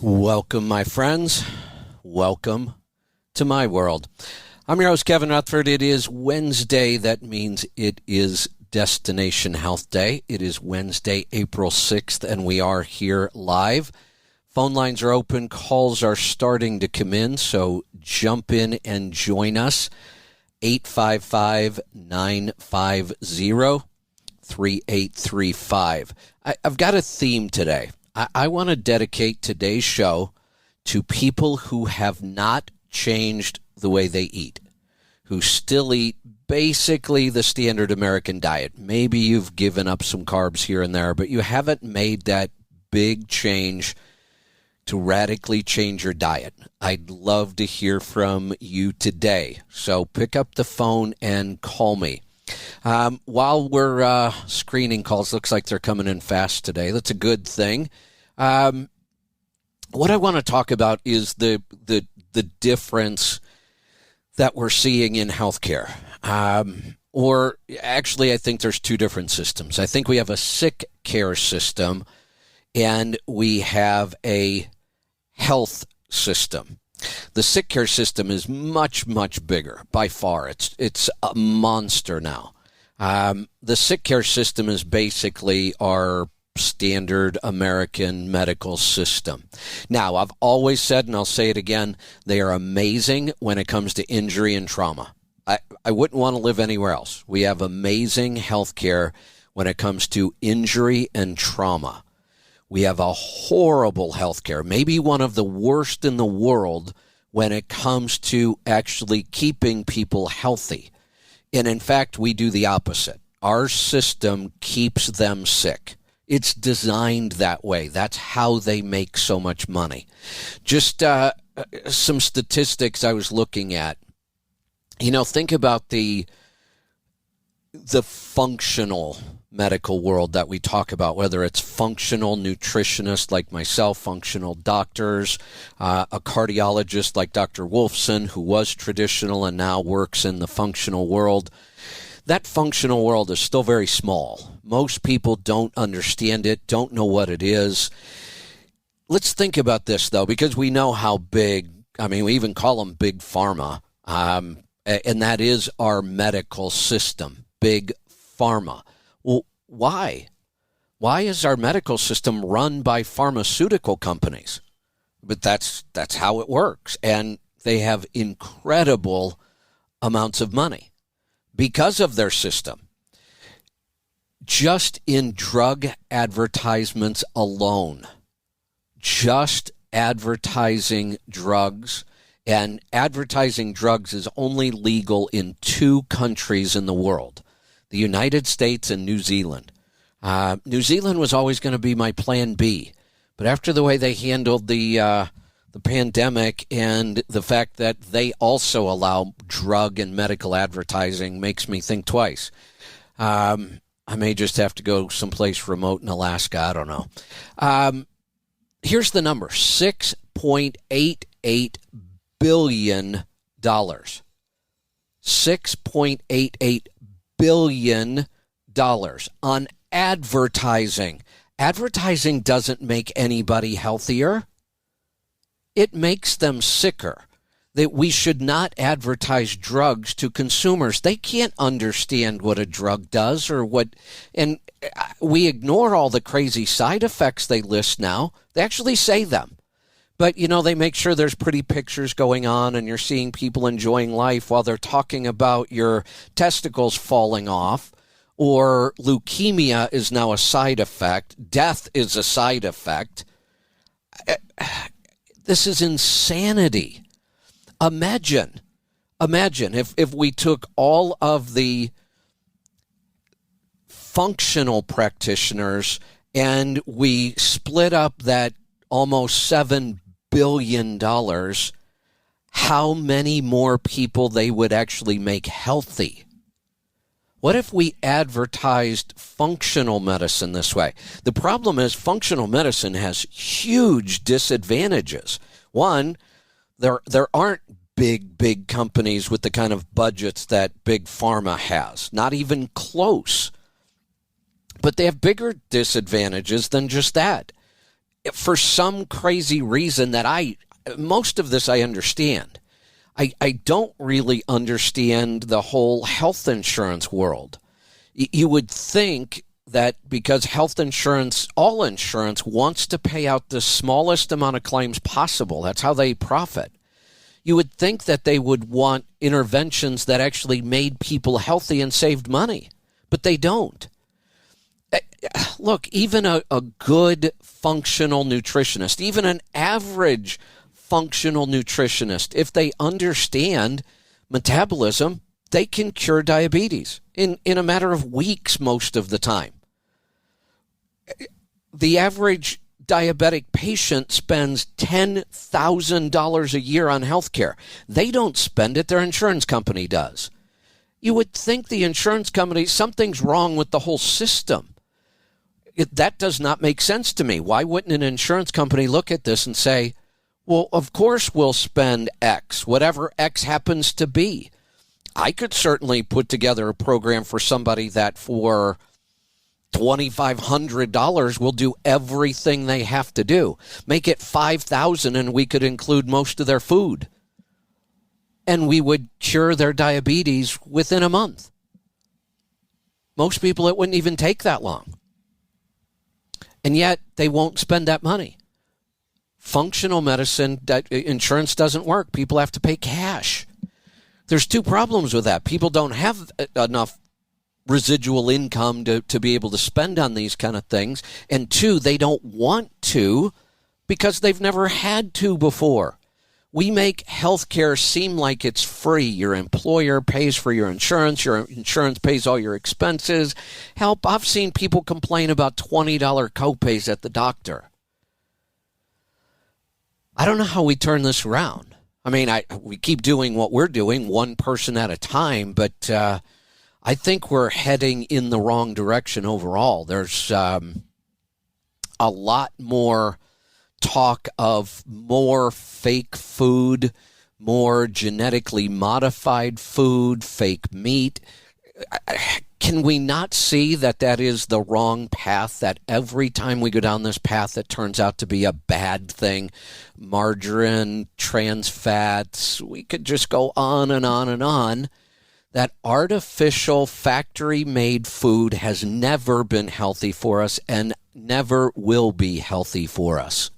Welcome, my friends. Welcome to my world. I'm your host, Kevin Rutherford. It is Wednesday. That means it is Destination Health Day. It is Wednesday, April 6th, and we are here live. Phone lines are open. Calls are starting to come in, so jump in and join us. 855-950-3835. I've got a theme today. I want to dedicate today's show to people who have not changed the way they eat, who still eat basically the standard American diet. Maybe you've given up some carbs here and there, but you haven't made that big change to radically change your diet. I'd love to hear from you today. So pick up the phone and call me. While we're screening calls, looks like they're coming in fast today. That's a good thing. What I want to talk about is the difference that we're seeing in healthcare. Or actually, I think there's two different systems. I think we have a sick care system and we have a health system. The sick care system is much, much bigger by far. It's a monster now. The sick care system is basically our standard American medical system. Now, I've always said, and I'll say it again, they are amazing when it comes to injury and trauma. I wouldn't want to live anywhere else. We have amazing health care when it comes to injury and trauma. We have a horrible health care, maybe one of the worst in the world when it comes to actually keeping people healthy. And in fact, we do the opposite. Our system keeps them sick. It's designed that way. That's how they make so much money. Just some statistics I was looking at. You know, think about the functional medical world that we talk about, whether it's functional nutritionists like myself, functional doctors, a cardiologist like Dr. Wolfson, who was traditional and now works in the functional world. That functional world is still very small. Most people don't understand it, don't know what it is. Let's think about this, though, because we know how big, we even call them big pharma, and that is our medical system, big pharma. Well, why? Why is our medical system run by pharmaceutical companies? But that's how it works, and they have incredible amounts of money because of their system. Just in drug advertisements alone, just advertising drugs, and advertising drugs is only legal in 2 countries in the world, the United States and New Zealand. New Zealand was always going to be my plan B, but after the way they handled the pandemic and the fact that they also allow drug and medical advertising makes me think twice. I may just have to go someplace remote in Alaska. I don't know. Here's the number, $6.88 billion. $6.88 billion on advertising. Advertising doesn't make anybody healthier. It makes them sicker. That we should not advertise drugs to consumers. They can't understand what a drug does or what, and we ignore all the crazy side effects they list now. They actually say them. But, they make sure there's pretty pictures going on and you're seeing people enjoying life while they're talking about your testicles falling off, or leukemia is now a side effect. Death is a side effect. This is insanity. Imagine if we took all of the functional practitioners and we split up that almost $7 billion, how many more people they would actually make healthy. What if we advertised functional medicine this way? The problem is functional medicine has huge disadvantages. One, there aren't big companies with the kind of budgets that Big Pharma has. Not even close. But they have bigger disadvantages than just that. for some crazy reason that most of this I understand. I don't really understand the whole health insurance world. You would think that because health insurance, all insurance, wants to pay out the smallest amount of claims possible. That's how they profit. You would think that they would want interventions that actually made people healthy and saved money, but they don't. Look, even a good functional nutritionist, even an average functional nutritionist, if they understand metabolism, they can cure diabetes in a matter of weeks most of the time. The average diabetic patient spends $10,000 a year on health care. They don't spend it, their insurance company does. You would think the insurance company, something's wrong with the whole system. That does not make sense to me. Why wouldn't an insurance company look at this and say, well, of course we'll spend X, whatever X happens to be. I could certainly put together a program for somebody that for $2,500 will do everything they have to do. Make it $5,000 and we could include most of their food. And we would cure their diabetes within a month. Most people, it wouldn't even take that long. And yet they won't spend that money. Functional medicine, insurance doesn't work. People have to pay cash. There's two problems with that. People don't have enough residual income to be able to spend on these kind of things. And two, they don't want to because they've never had to before. We make healthcare seem like it's free. Your employer pays for your insurance pays all your expenses. Help, I've seen people complain about $20 copays at the doctor. I don't know how we turn this around. I mean, we keep doing what we're doing, one person at a time, but I think we're heading in the wrong direction overall. There's a lot more talk of more fake food, more genetically modified food, fake meat. Can we not see that that is the wrong path, that every time we go down this path, it turns out to be a bad thing? Margarine, trans fats, we could just go on and on and on. That artificial factory-made food has never been healthy for us and never will be healthy for us.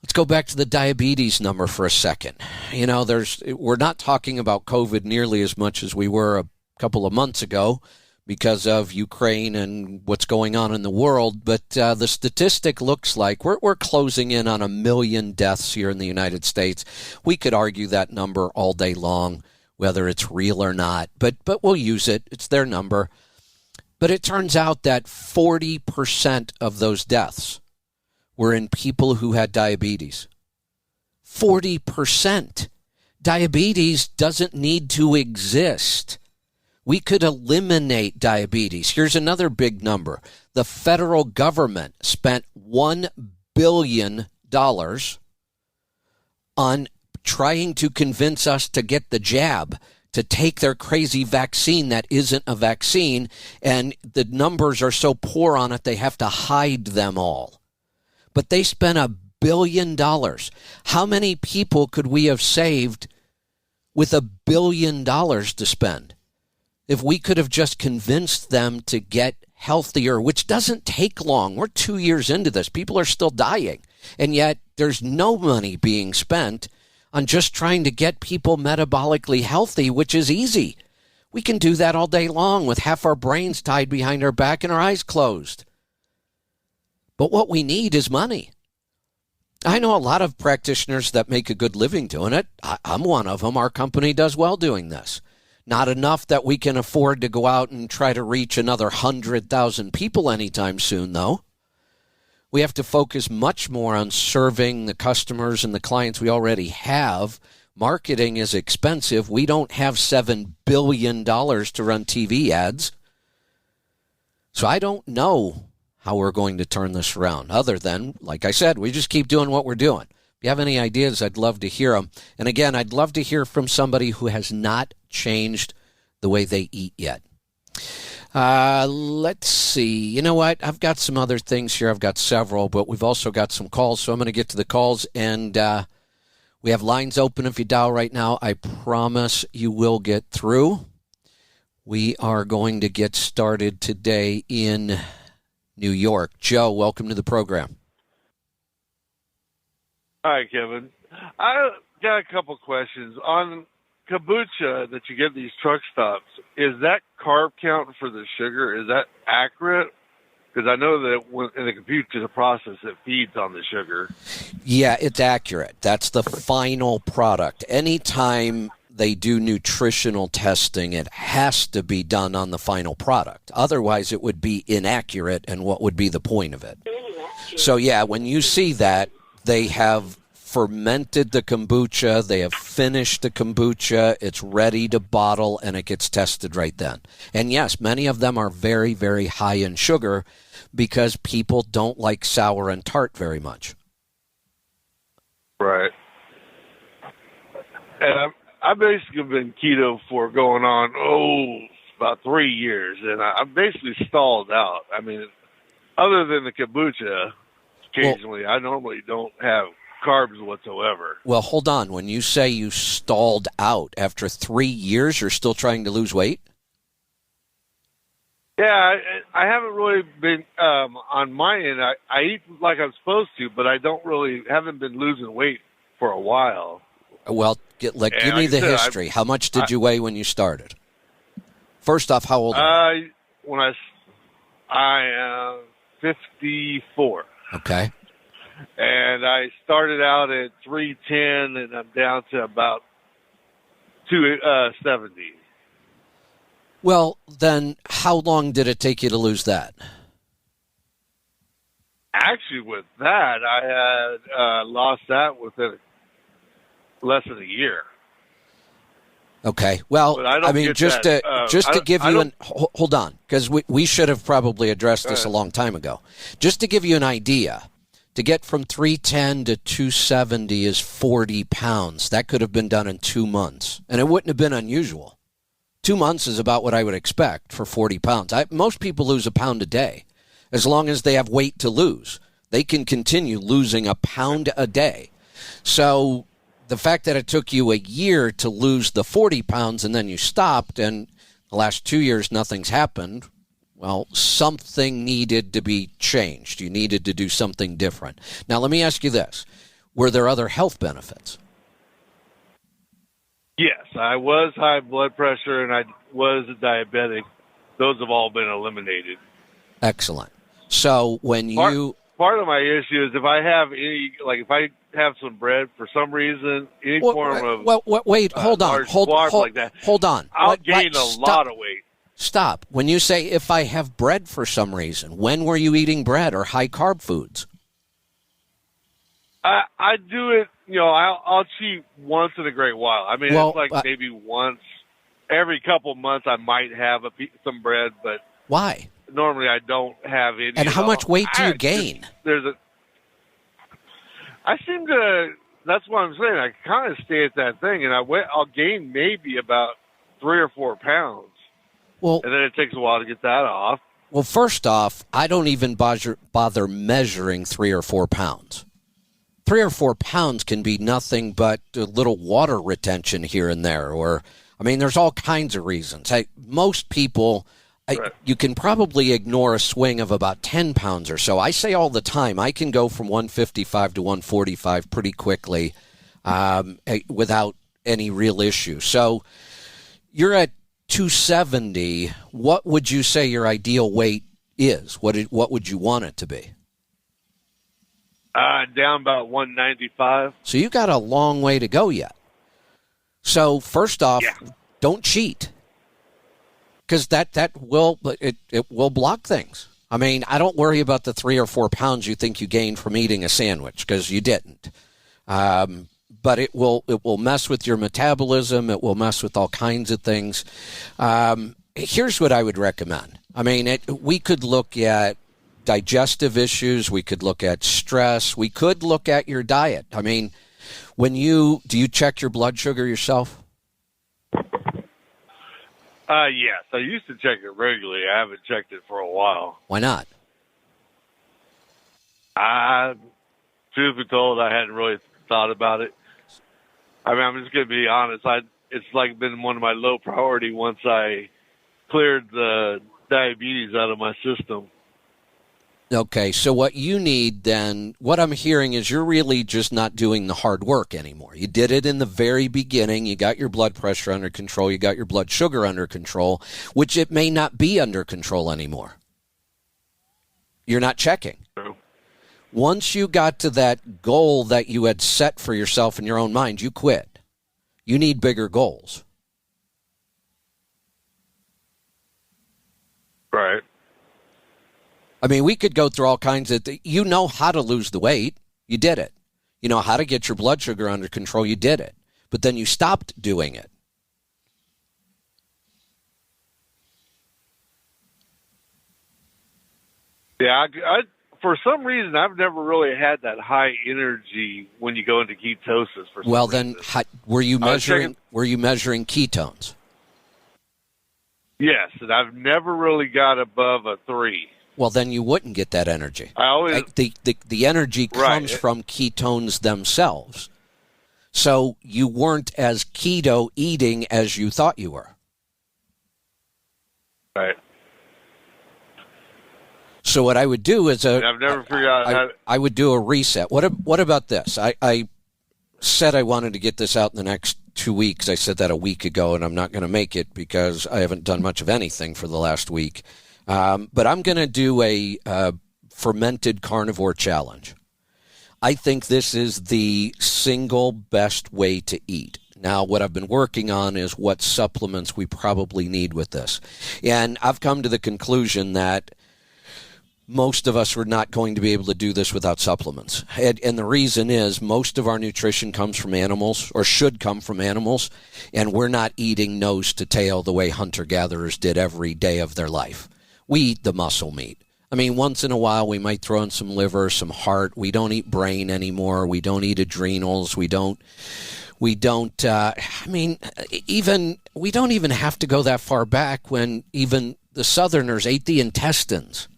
Let's go back to the diabetes number for a second. You know, we're not talking about COVID nearly as much as we were a couple of months ago because of Ukraine and what's going on in the world, but the statistic looks like we're closing in on 1 million deaths here in the United States. We could argue that number all day long, whether it's real or not, but we'll use it. It's their number. But it turns out that 40% of those deaths were in people who had diabetes. 40%. Diabetes doesn't need to exist. We could eliminate diabetes. Here's another big number. The federal government spent $1 billion on trying to convince us to get the jab, to take their crazy vaccine that isn't a vaccine, and the numbers are so poor on it they have to hide them all. But they spent $1 billion. How many people could we have saved with $1 billion to spend? If we could have just convinced them to get healthier, which doesn't take long. We're 2 years into this. People are still dying. And yet there's no money being spent on just trying to get people metabolically healthy, which is easy. We can do that all day long with half our brains tied behind our back and our eyes closed. But what we need is money. I know a lot of practitioners that make a good living doing it. I'm one of them. Our company does well doing this. Not enough that we can afford to go out and try to reach another 100,000 people anytime soon, though. We have to focus much more on serving the customers and the clients we already have. Marketing is expensive. We don't have $7 billion to run TV ads. So I don't know how we're going to turn this around, other than, like I said, we just keep doing what we're doing. If you have any ideas, I'd love to hear them. And again, I'd love to hear from somebody who has not changed the way they eat yet. Let's see. You know what? I've got some other things here. I've got several, but we've also got some calls, so I'm going to get to the calls. And we have lines open if you dial right now. I promise you will get through. We are going to get started today in New York. Joe, welcome to the program. Hi, Kevin. I got a couple questions. On kombucha that you get at these truck stops, is that carb count for the sugar, is that accurate? Because I know that in the kombucha process, it feeds on the sugar. Yeah, it's accurate. That's the final product. Anytime they do nutritional testing, it has to be done on the final product. Otherwise, it would be inaccurate, and what would be the point of it? So, yeah, when you see that, they have fermented the kombucha, they have finished the kombucha, it's ready to bottle, and it gets tested right then. And yes, many of them are very, very high in sugar because people don't like sour and tart very much. Right. And I've basically been keto for going on, about 3 years, and I'm basically stalled out. I mean, other than the kombucha, occasionally, I normally don't have carbs whatsoever. Well, hold on. When you say you stalled out after 3 years, you're still trying to lose weight? Yeah, I haven't really been on my end. I eat like I'm supposed to, but I haven't been losing weight for a while. Well, give me the history. How much did you weigh when you started? First off, how old are you? When I am 54. Okay. And I started out at 310, and I'm down to about 270. Well, then how long did it take you to lose that? Actually, with that, I had lost that within less than a year. Okay. Well, I mean, just to give you hold on, because we should have probably addressed this a long time ago. Just to give you an idea, to get from 310 to 270 is 40 pounds. That could have been done in 2 months, and it wouldn't have been unusual. 2 months is about what I would expect for 40 pounds. Most people lose a pound a day. As long as they have weight to lose, they can continue losing a pound a day. So the fact that it took you a year to lose the 40 pounds and then you stopped, and the last 2 years nothing's happened, well, something needed to be changed. You needed to do something different. Now, let me ask you this. Were there other health benefits? Yes, I was high blood pressure and I was a diabetic. Those have all been eliminated. Excellent. So when part of my issue is if I have some bread for some reason, form of wait, hold on, like that, hold on. I'll gain a lot of weight. Stop. When you say if I have bread for some reason, when were you eating bread or high carb foods? I do it, I'll cheat once in a great while. I mean, it's like maybe once every couple months I might have some bread, but why? Normally I don't have any. And how much weight do you gain? I seem to, that's what I'm saying. I kind of stay at that thing, and I'll gain maybe about 3 or 4 pounds. Well, and then it takes a while to get that off. Well, first off, I don't even bother measuring 3 or 4 pounds. 3 or 4 pounds can be nothing but a little water retention here and there. There's all kinds of reasons. Most people, right. You can probably ignore a swing of about 10 pounds or so. I say all the time, I can go from 155 to 145 pretty quickly without any real issue. So you're at 270. What would you say your ideal weight is? What would you want it to be? Down about 195. So you got a long way to go yet. So first off, Don't cheat, because that will block things. I mean, I don't worry about the 3 or 4 pounds you think you gained from eating a sandwich, because you didn't. But it will mess with your metabolism. It will mess with all kinds of things. Here's what I would recommend. I mean, we could look at digestive issues. We could look at stress. We could look at your diet. I mean, do you check your blood sugar yourself? Yes, I used to check it regularly. I haven't checked it for a while. Why not? Truth be told, I hadn't really thought about it. I mean, I'm just going to be honest. It's like been one of my low priority once I cleared the diabetes out of my system. Okay, so what you need then, what I'm hearing is you're really just not doing the hard work anymore. You did it in the very beginning. You got your blood pressure under control. You got your blood sugar under control, which it may not be under control anymore. You're not checking. True. Once you got to that goal that you had set for yourself in your own mind, you quit. You need bigger goals. Right. I mean, we could go through all kinds of you know how to lose the weight. You did it. You know how to get your blood sugar under control. You did it. But then you stopped doing it. Yeah, for some reason, I've never really had that high energy when you go into ketosis. Well, then, were you measuring ketones? Yes, and I've never really got above a 3. Well, then you wouldn't get that energy. I always the energy comes from ketones themselves. So you weren't as keto eating as you thought you were. Right. So what I would do is I've never figured out how I would do a reset. What about this? I said I wanted to get this out in the next 2 weeks. I said that a week ago, and I'm not going to make it because I haven't done much of anything for the last week. But I'm going to do a fermented carnivore challenge. I think this is the single best way to eat. Now, what I've been working on is what supplements we probably need with this. And I've come to the conclusion that most of us are not going to be able to do this without supplements. And the reason is most of our nutrition comes from animals, or should come from animals, and we're not eating nose to tail the way hunter-gatherers did every day of their life. We eat the muscle meat. I mean, once in a while we might throw in some liver, some heart. We don't eat brain anymore. We don't eat adrenals. We don't even have to go that far back when even the Southerners ate the intestines.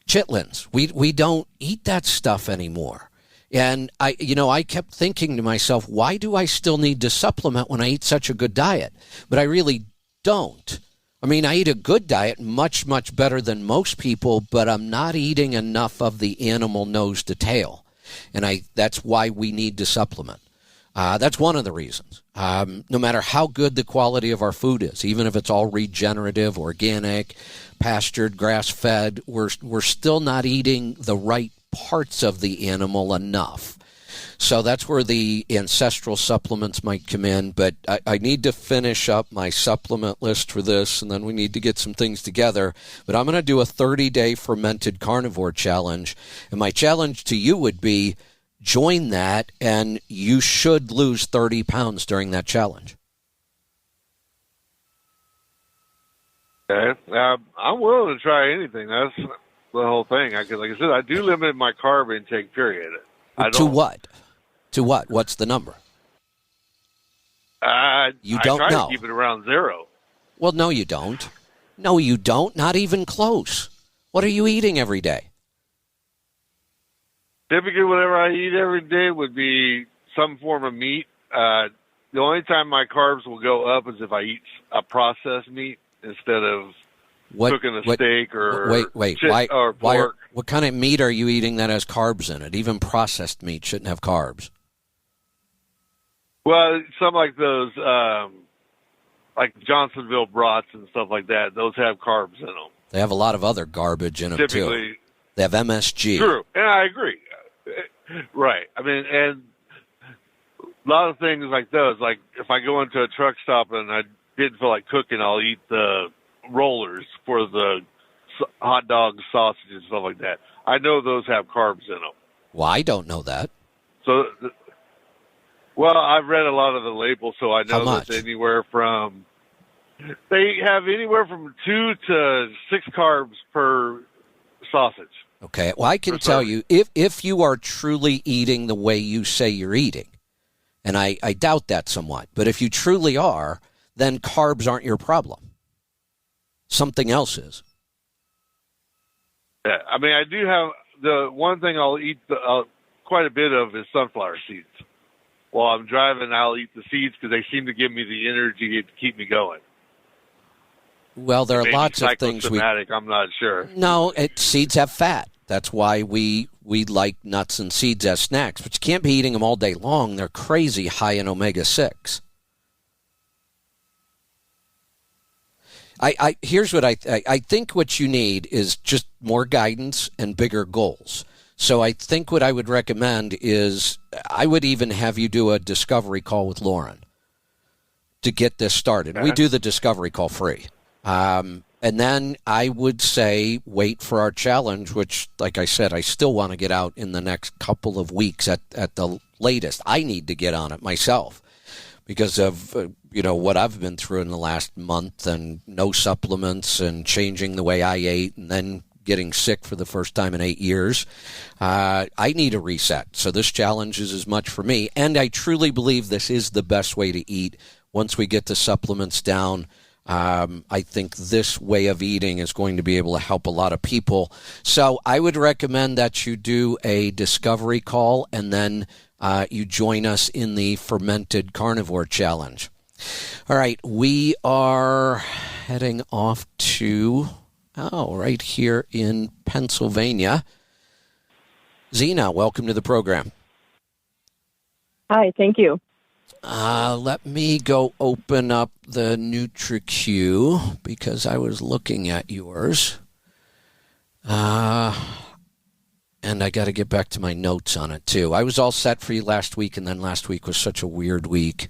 Chitlins. We don't eat that stuff anymore. And I kept thinking to myself, why do I still need to supplement when I eat such a good diet? But I really don't. I mean, I eat a good diet, much, much better than most people, but I'm not eating enough of the animal nose to tail. And that's why we need to supplement. That's one of the reasons. No matter how good the quality of our food is, even if it's all regenerative, organic, pastured, grass-fed, we're still not eating the right parts of the animal enough. So that's where the ancestral supplements might come in. But I need to finish up my supplement list for this, and then we need to get some things together. But I'm going to do a 30-day fermented carnivore challenge. And my challenge to you would be join that, and you should lose 30 pounds during that challenge. Okay. I'm willing to try anything. That's the whole thing. Like I said, I do limit my carb intake, period. To what? To what? What's the number? You don't I try know. to keep it around 0. Well, no, you don't. No, you don't. Not even close. What are you eating every day? Typically, whatever I eat every day would be some form of meat. The only time my carbs will go up is if I eat a processed meat instead of cooking a steak or or pork. What kind of meat are you eating that has carbs in it? Even processed meat shouldn't have carbs. Well, some like those, like Johnsonville brats and stuff like that, those have carbs in them. They have a lot of other garbage in them, too. They have MSG. True, and I agree. Right. I mean, and a lot of things like those, like if I go into a truck stop and I didn't feel like cooking, I'll eat the rollers for the hot dogs, sausages, stuff like that. I know those have carbs in them. Well, I don't know that. So, I've read a lot of the labels, so I know that they have anywhere from 2 to 6 carbs per sausage. Okay. Well, I can tell you, if you are truly eating the way you say you're eating, and I doubt that somewhat, but if you truly are, then carbs aren't your problem. Something else is. Yeah, I mean, I do have the one thing I'll eat quite a bit of is sunflower seeds. While I'm driving, I'll eat the seeds because they seem to give me the energy to keep me going. Well, there are lots of things. I'm not sure. No, seeds have fat. That's why we like nuts and seeds as snacks. But you can't be eating them all day long. They're crazy high in omega-6. Here's what I think what you need is just more guidance and bigger goals. So I think what I would recommend is I would even have you do a discovery call with Lauren to get this started. We do the discovery call free. And then I would say wait for our challenge, which, like I said, I still want to get out in the next couple of weeks at the latest. I need to get on it myself because of what I've been through in the last month and no supplements and changing the way I ate and then getting sick for the first time in 8 years. I need a reset. So this challenge is as much for me. And I truly believe this is the best way to eat. Once we get the supplements down, I think this way of eating is going to be able to help a lot of people. So I would recommend that you do a discovery call and then you join us in the Fermented Carnivore Challenge. All right, we are heading off to... right here in Pennsylvania. Zena, welcome to the program. Hi, thank you. Let me go open up the NutriQ because I was looking at yours. And I got to get back to my notes on it, too. I was all set for you last week, and then last week was such a weird week.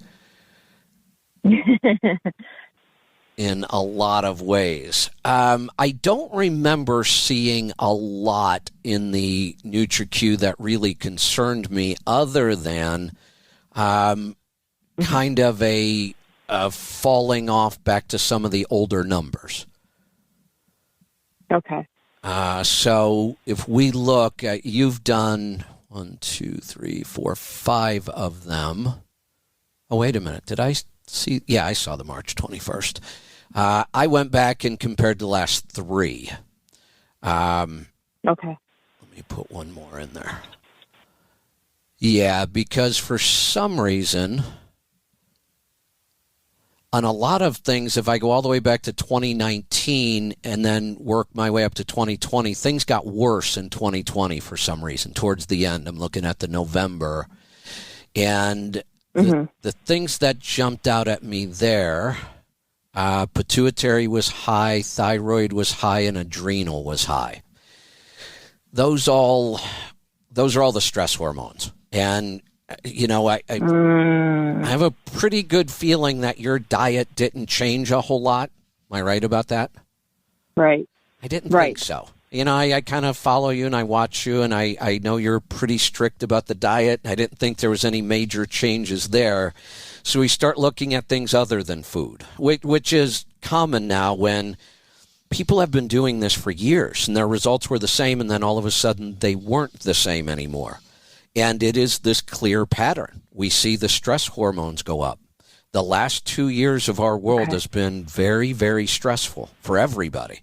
In a lot of ways. I don't remember seeing a lot in the NutriQ that really concerned me other than kind of a falling off back to some of the older numbers. Okay. So if we look, you've done 1, 2, 3, 4, 5 of them. Oh, wait a minute. Did I see? Yeah, I saw the March 21st. I went back and compared the last 3. Okay. Let me put one more in there. Yeah, because for some reason, on a lot of things, if I go all the way back to 2019 and then work my way up to 2020, things got worse in 2020 for some reason. Towards the end, I'm looking at the November. And the things that jumped out at me there... pituitary was high, thyroid was high, and adrenal was high. Those are all the stress hormones. And, I have a pretty good feeling that your diet didn't change a whole lot. Am I right about that? Right. I didn't think so. I kind of follow you and I watch you, and I know you're pretty strict about the diet. I didn't think there was any major changes there. So we start looking at things other than food, which is common now when people have been doing this for years and their results were the same, and then all of a sudden they weren't the same anymore. And it is this clear pattern. We see the stress hormones go up. The last 2 years of our world has been very, very stressful for everybody.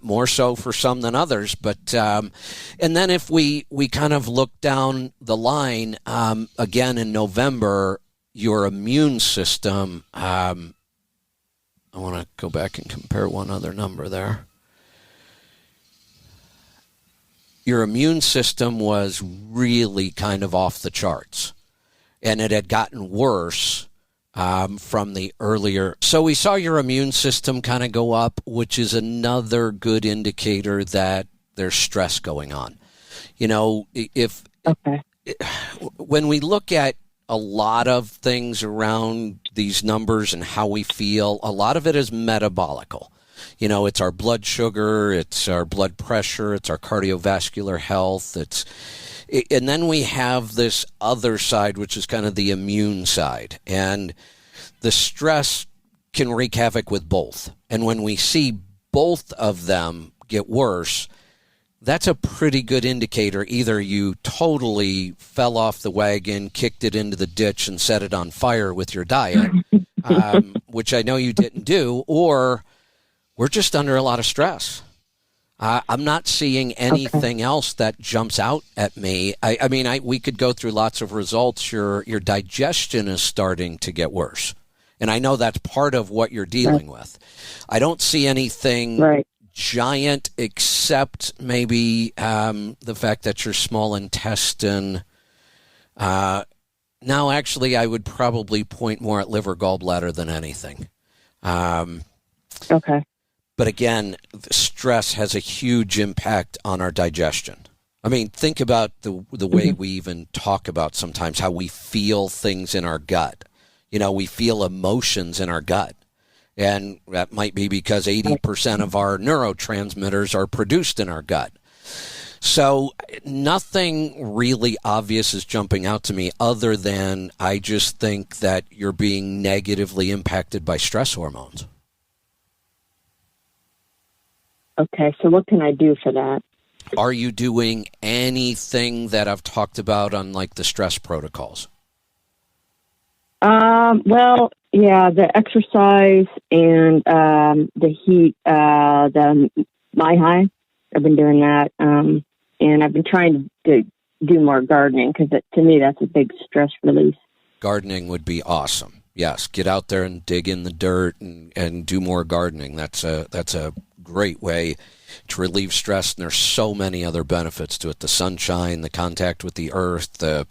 More so for some than others. But and then if we kind of look down the line, again in November, your immune system, I want to go back and compare one other number there. Your immune system was really kind of off the charts, and it had gotten worse from the earlier. So we saw your immune system kind of go up, which is another good indicator that there's stress going on. When we look at a lot of things around these numbers and how we feel, a lot of it is metabolical. It's our blood sugar, it's our blood pressure, it's our cardiovascular health, and then we have this other side, which is kind of the immune side. And the stress can wreak havoc with both. And when we see both of them get worse, that's a pretty good indicator. Either you totally fell off the wagon, kicked it into the ditch, and set it on fire with your diet, which I know you didn't do, or we're just under a lot of stress. I'm not seeing anything else that jumps out at me. I mean, we could go through lots of results. Your digestion is starting to get worse. And I know that's part of what you're dealing with. I don't see anything giant except maybe the fact that your small intestine. Now, actually, I would probably point more at liver gallbladder than anything. Okay. But again, stress has a huge impact on our digestion. I mean, think about the way we even talk about sometimes how we feel things in our gut. You know, we feel emotions in our gut. And that might be because 80% of our neurotransmitters are produced in our gut. So nothing really obvious is jumping out to me other than I just think that you're being negatively impacted by stress hormones. Okay, so what can I do for that? Are you doing anything that I've talked about on like the stress protocols? Well, yeah, the exercise and the heat, the MyHigh. I've been doing that, and I've been trying to do more gardening because to me that's a big stress release. Gardening would be awesome. Yes, get out there and dig in the dirt and do more gardening. That's a great way to relieve stress, and there's so many other benefits to it. The sunshine, the contact with the earth, a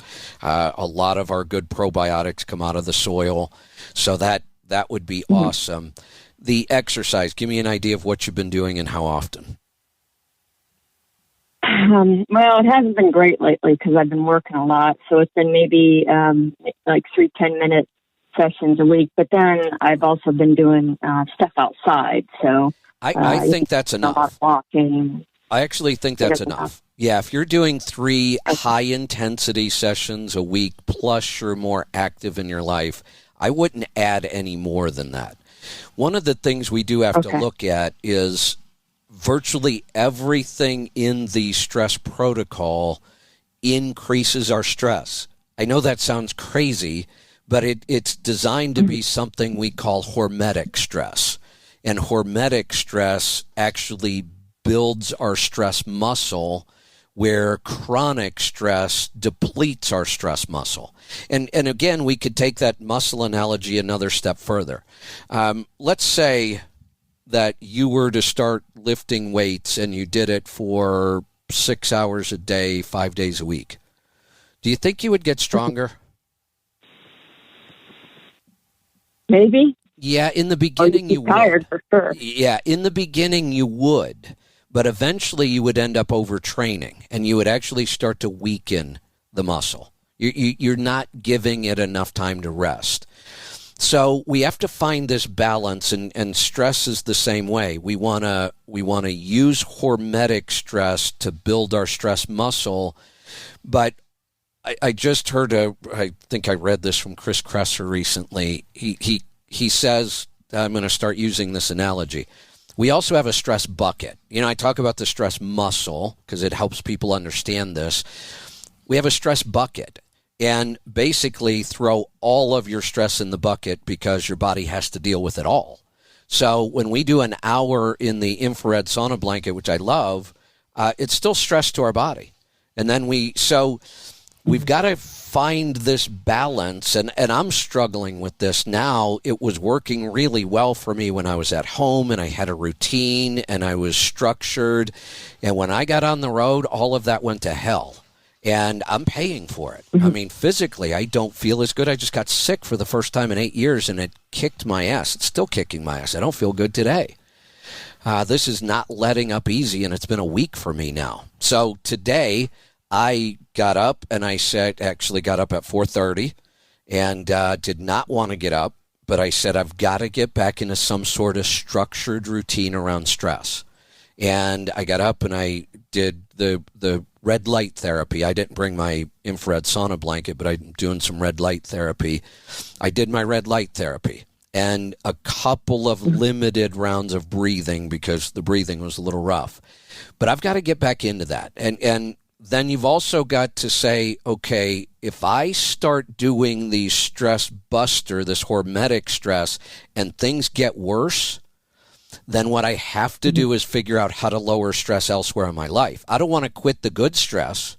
lot of our good probiotics come out of the soil, so that would be awesome. The exercise, give me an idea of what you've been doing and how often. Well, it hasn't been great lately because I've been working a lot, so it's been maybe like 3 10-minute sessions a week, but then I've also been doing stuff outside, so I think that's enough. Walking. I actually think that's enough. Yeah, if you're doing 3 high-intensity sessions a week, plus you're more active in your life, I wouldn't add any more than that. One of the things we do have to look at is virtually everything in the stress protocol increases our stress. I know that sounds crazy, but it's designed to be something we call hormetic stress. And hormetic stress actually builds our stress muscle, where chronic stress depletes our stress muscle. And again, we could take that muscle analogy another step further. Let's say that you were to start lifting weights and you did it for 6 hours a day, 5 days a week. Do you think you would get stronger? Maybe. Yeah, in the beginning you would. Tired for sure. Yeah, in the beginning you would, but eventually you would end up overtraining, and you would actually start to weaken the muscle. You're not giving it enough time to rest. So we have to find this balance, and stress is the same way. We want to use hormetic stress to build our stress muscle, but I just heard I think I read this from Chris Kresser recently. He says, I'm going to start using this analogy. We also have a stress bucket. You know, I talk about the stress muscle because it helps people understand this. We have a stress bucket, and basically throw all of your stress in the bucket because your body has to deal with it all. So when we do an hour in the infrared sauna blanket, which I love, it's still stress to our body. And then we've got to find this balance, and I'm struggling with this now. It was working really well for me when I was at home and I had a routine and I was structured. And when I got on the road, all of that went to hell. And I'm paying for it. I mean, physically, I don't feel as good. I just got sick for the first time in 8 years, and it kicked my ass. It's still kicking my ass. I don't feel good today. This is not letting up easy, and it's been a week for me now. So today, I got up, and actually got up at 4:30 and did not want to get up, but I said I've got to get back into some sort of structured routine around stress. And I got up and I did the red light therapy. I didn't bring my infrared sauna blanket, but I'm doing some red light therapy. I did my red light therapy and a couple of limited rounds of breathing because the breathing was a little rough. But I've got to get back into that. And then you've also got to say, okay, if I start doing the stress buster, this hormetic stress, and things get worse, then what I have to do is figure out how to lower stress elsewhere in my life. I don't want to quit the good stress,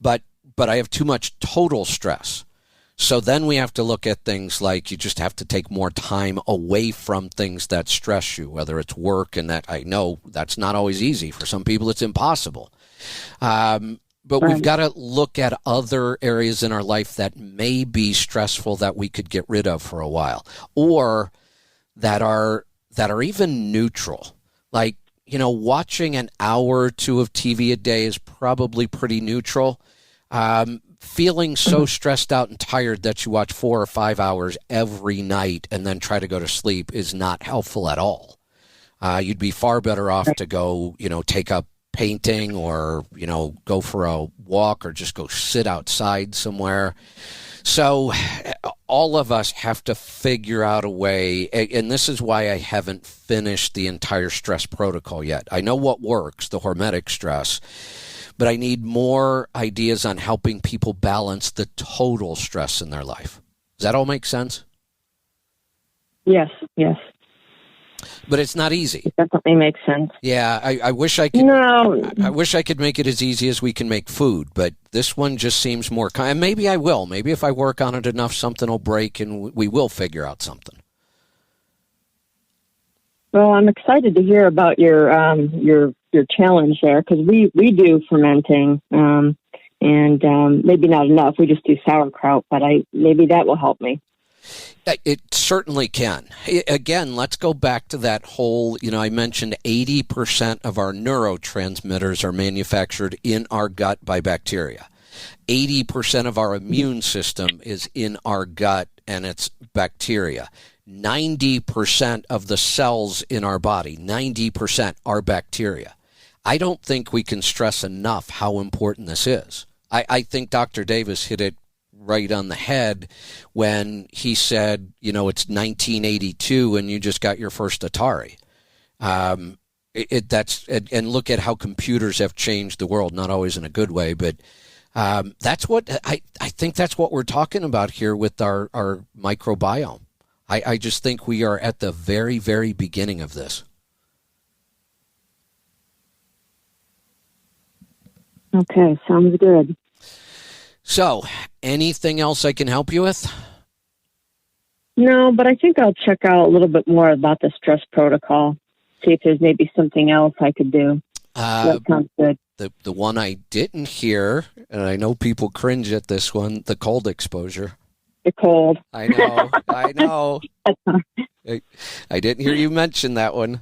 but I have too much total stress. So then we have to look at things like you just have to take more time away from things that stress you, whether it's work, and that I know that's not always easy. For some people, it's impossible. But we've got to look at other areas in our life that may be stressful that we could get rid of for a while, or that are even neutral. Like, watching an hour or two of TV a day is probably pretty neutral. Feeling so stressed out and tired that you watch 4 or 5 hours every night and then try to go to sleep is not helpful at all. You'd be far better off to go, take up painting, or, go for a walk, or just go sit outside somewhere. So all of us have to figure out a way, and this is why I haven't finished the entire stress protocol yet. I know what works, the hormetic stress, but I need more ideas on helping people balance the total stress in their life. Does that all make sense? Yes. But it's not easy. It definitely makes sense. Yeah, I wish I could. No. I wish I could make it as easy as we can make food, but this one just seems more. And maybe I will. Maybe if I work on it enough, something will break, and we will figure out something. Well, I'm excited to hear about your challenge there, because we do fermenting, and maybe not enough. We just do sauerkraut, but maybe that will help me. It certainly can. Again, let's go back to that whole, I mentioned 80% of our neurotransmitters are manufactured in our gut by bacteria. 80% of our immune system is in our gut, and it's bacteria. 90% of the cells in our body, 90% are bacteria. I don't think we can stress enough how important this is. I think Dr. Davis hit it right on the head when he said, it's 1982 and you just got your first Atari. And look at how computers have changed the world, not always in a good way, but that's what I think that's what we're talking about here with our microbiome. I just think we are at the very, very beginning of this. Okay, sounds good. So, anything else I can help you with? No, but I think I'll check out a little bit more about the stress protocol. See if there's maybe something else I could do. That sounds good. The one I didn't hear, and I know people cringe at this one, the cold exposure. The cold. I know. I didn't hear you mention that one.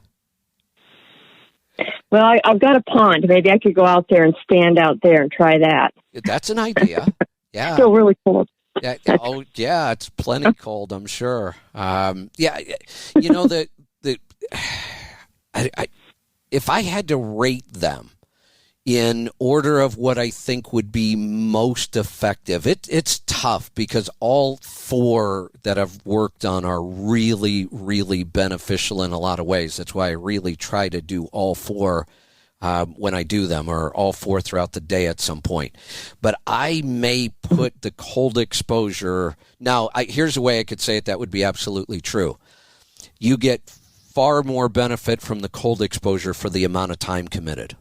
Well, I've got a pond. Maybe I could go out there and stand out there and try that. That's an idea. Yeah. Still really cold. Yeah, it's plenty cold, I'm sure. If I had to rate them in order of what I think would be most effective, it's tough because all four that I've worked on are really, really beneficial in a lot of ways. That's why I really try to do all four when I do them, or all four throughout the day at some point. But I may put the cold exposure. Now, here's a way I could say it that would be absolutely true. You get far more benefit from the cold exposure for the amount of time committed.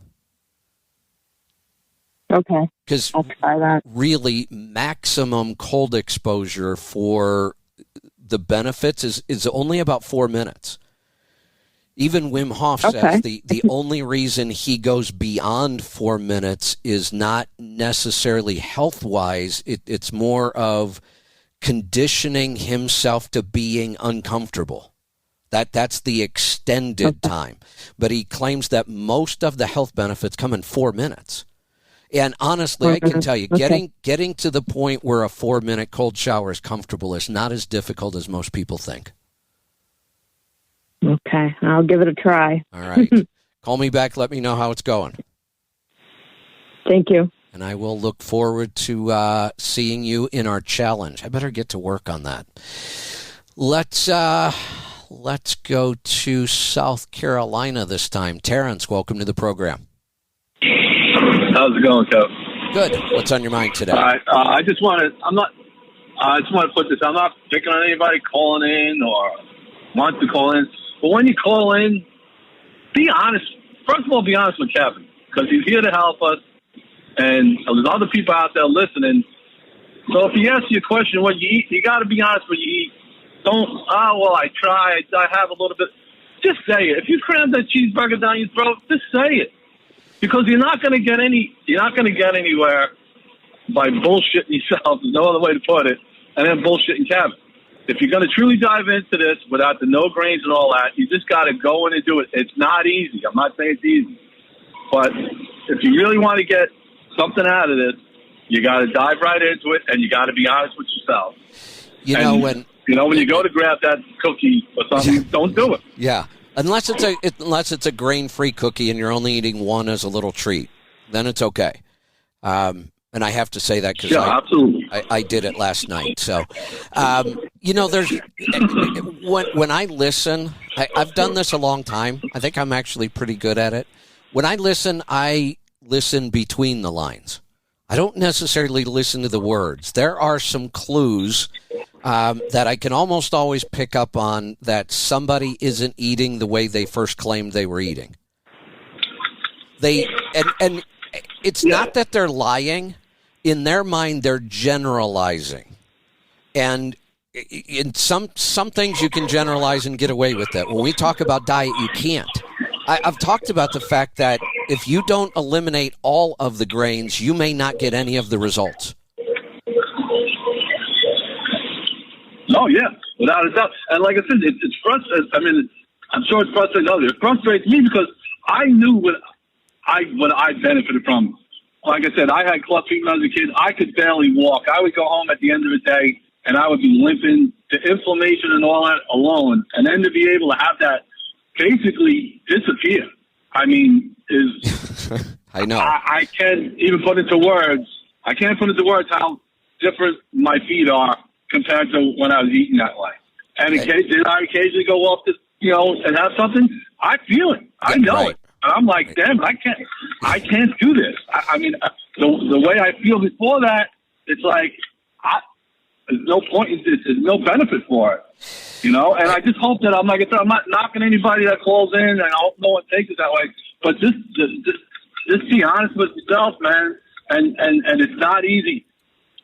Okay. Because I'll try that. Really, maximum cold exposure for the benefits is only about 4 minutes. Even Wim Hof says the only reason he goes beyond 4 minutes is not necessarily health-wise. It's more of conditioning himself to being uncomfortable. That's the extended time. But he claims that most of the health benefits come in 4 minutes. And honestly, I can tell you, getting to the point where a 4-minute cold shower is comfortable is not as difficult as most people think. Okay, I'll give it a try. All right. Call me back. Let me know how it's going. Thank you. And I will look forward to seeing you in our challenge. I better get to work on that. Let's go to South Carolina this time. Terrence, welcome to the program. How's it going, Kev? Good. What's on your mind today? All right. I just want to put this. I'm not picking on anybody calling in or wants to call in. But when you call in, be honest. First of all, be honest with Kevin, because he's here to help us. And there's other people out there listening. So if he asks you a question, what you eat, you got to be honest when you eat. Don't, I tried. I have a little bit. Just say it. If you cram that cheeseburger down your throat, just say it. Because you're not going to get anywhere by bullshitting yourself. There's no other way to put it. And then bullshitting Kevin. If you're going to truly dive into this without the no grains and all that, you just got to go in and do it. It's not easy. I'm not saying it's easy. But if you really want to get something out of this, you got to dive right into it, and you got to be honest with yourself. When you go to grab that cookie or something, don't do it. Yeah, unless it's a grain-free cookie and you're only eating one as a little treat, then it's okay. And I have to say that because I did it last night. So, there's when I listen, I've done this a long time. I think I'm actually pretty good at it. When I listen between the lines. I don't necessarily listen to the words. There are some clues that I can almost always pick up on that somebody isn't eating the way they first claimed they were eating. And it's not that they're lying. In their mind, they're generalizing. And in some things you can generalize and get away with it. When we talk about diet, you can't. I've talked about the fact that if you don't eliminate all of the grains, you may not get any of the results. Oh, yeah, without a doubt. And like I said, it's frustrating. I mean, I'm sure it's frustrating others. It frustrates me because I knew what I benefited from. Like I said, I had club feet when I was a kid. I could barely walk. I would go home at the end of the day, and I would be limping. The inflammation and all that alone. And then to be able to have that basically disappear, I mean, is... I know. I can't even put into words. I can't put into words how different my feet are compared to when I was eating that way. And did I occasionally go off to, and have something? I feel it. I know it. And I'm like, damn, I can't do this. I mean, the way I feel before that, it's like, there's no point, there's no benefit for it, And I just hope that, I'm not knocking anybody that calls in, and I hope no one takes it that way. But just be honest with yourself, man. And it's not easy.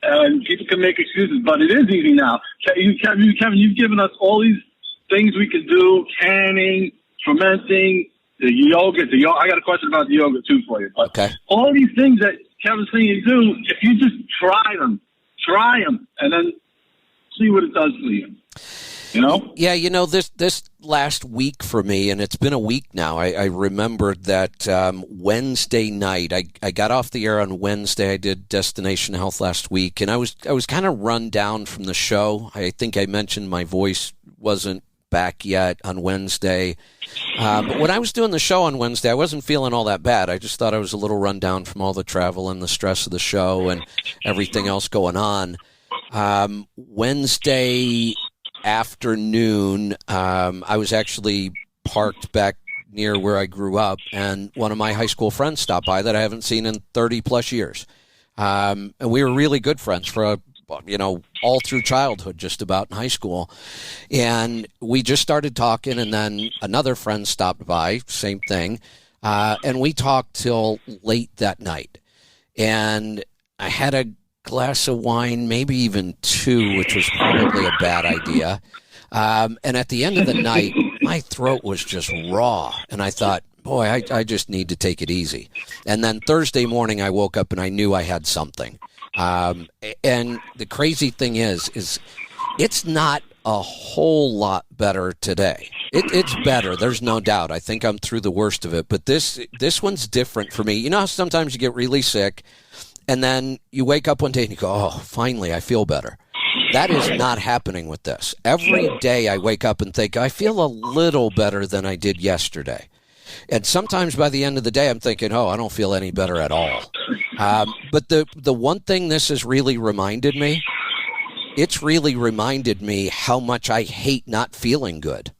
And people can make excuses, but it is easy now. Kevin, you've given us all these things we can do: canning, fermenting, the yogurt. I got a question about the yogurt too for you. But okay. All these things that Kevin's saying you do, if you just try them, and then see what it does for you. Yeah, this last week for me, and it's been a week now, I remembered that Wednesday night, I got off the air on Wednesday. I did Destination Health last week, and I was kind of run down from the show. I think I mentioned my voice wasn't back yet on Wednesday. But when I was doing the show on Wednesday, I wasn't feeling all that bad. I just thought I was a little run down from all the travel and the stress of the show and everything else going on. Wednesday afternoon, I was actually parked back near where I grew up, and one of my high school friends stopped by that I haven't seen in 30 plus years. And we were really good friends for all through childhood, just about in high school. And we just started talking, and then another friend stopped by, same thing. And we talked till late that night. And I had a glass of wine, maybe even two, which was probably a bad idea. And at the end of the night, my throat was just raw. And I thought, boy, I just need to take it easy. And then Thursday morning, I woke up and I knew I had something. And the crazy thing is it's not a whole lot better today. It's better. There's no doubt. I think I'm through the worst of it. But this one's different for me. You know how sometimes you get really sick and then you wake up one day and you go, oh, finally, I feel better. That is not happening with this. Every day I wake up and think, I feel a little better than I did yesterday. And sometimes by the end of the day, I'm thinking, oh, I don't feel any better at all. But the one thing this has really reminded me, it's really reminded me how much I hate not feeling good.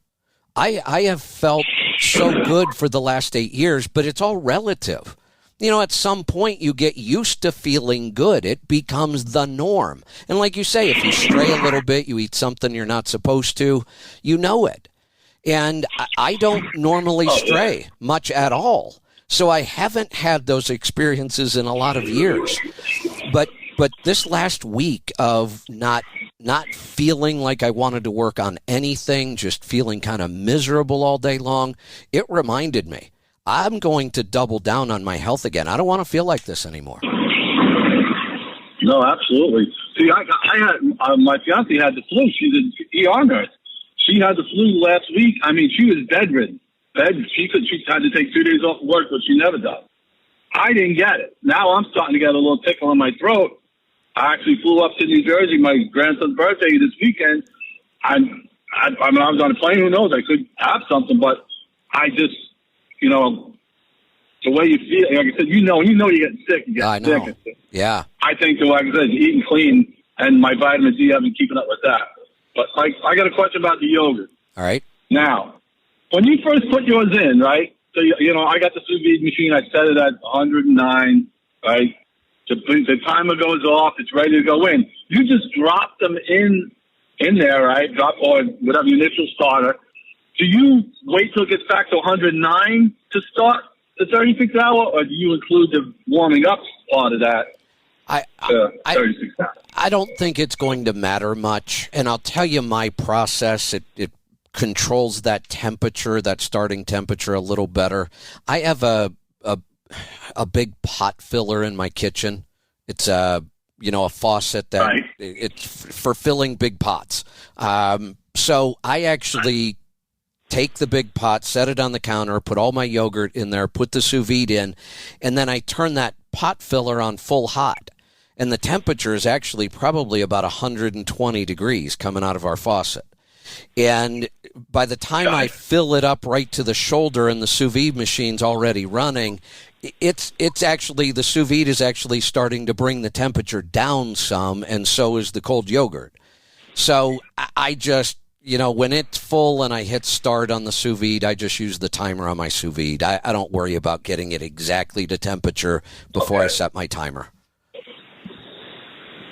I have felt so good for the last 8 years, but it's all relative. at some point you get used to feeling good. It becomes the norm. And like you say, if you stray a little bit, you eat something you're not supposed to, you know it. And I don't normally stray much at all. So I haven't had those experiences in a lot of years. But this last week of not feeling like I wanted to work on anything, just feeling kind of miserable all day long, it reminded me, I'm going to double down on my health again. I don't want to feel like this anymore. No, absolutely. See, I had my fiance had the flu. She's an ER nurse. She had the flu last week. I mean, she was bedridden. She had to take 2 days off work, but she never does. I didn't get it. Now I'm starting to get a little tickle in my throat. I actually flew up to New Jersey, my grandson's birthday this weekend. I mean, I was on a plane. Who knows? I could have something, but I just, the way you feel, like I said, you get sick. You get I know. sick. Yeah. I think, like I said, eating clean and my vitamin D, I've been keeping up with that. But I got a question about the yogurt. All right. Now, when you first put yours in, right? So, I got the sous vide machine. I set it at 109, right? The timer goes off. It's ready to go in. You just drop them in there, right? Or whatever your initial starter. Do you wait till it gets back to 109 to start the 36 hour, or do you include the warming up part of that? 36 hours? I don't think it's going to matter much, and I'll tell you my process. It controls that temperature, that starting temperature, a little better. I have a big pot filler in my kitchen. It's a faucet that it's for filling big pots. So I actually take the big pot, set it on the counter, put all my yogurt in there, put the sous vide in, and then I turn that pot filler on full hot. And the temperature is actually probably about 120 degrees coming out of our faucet. And by the time I fill it up right to the shoulder and the sous vide machine's already running, it's actually, the sous vide is actually starting to bring the temperature down some, and so is the cold yogurt. So I just, when it's full and I hit start on the sous vide, I just use the timer on my sous vide. I don't worry about getting it exactly to temperature before I set my timer.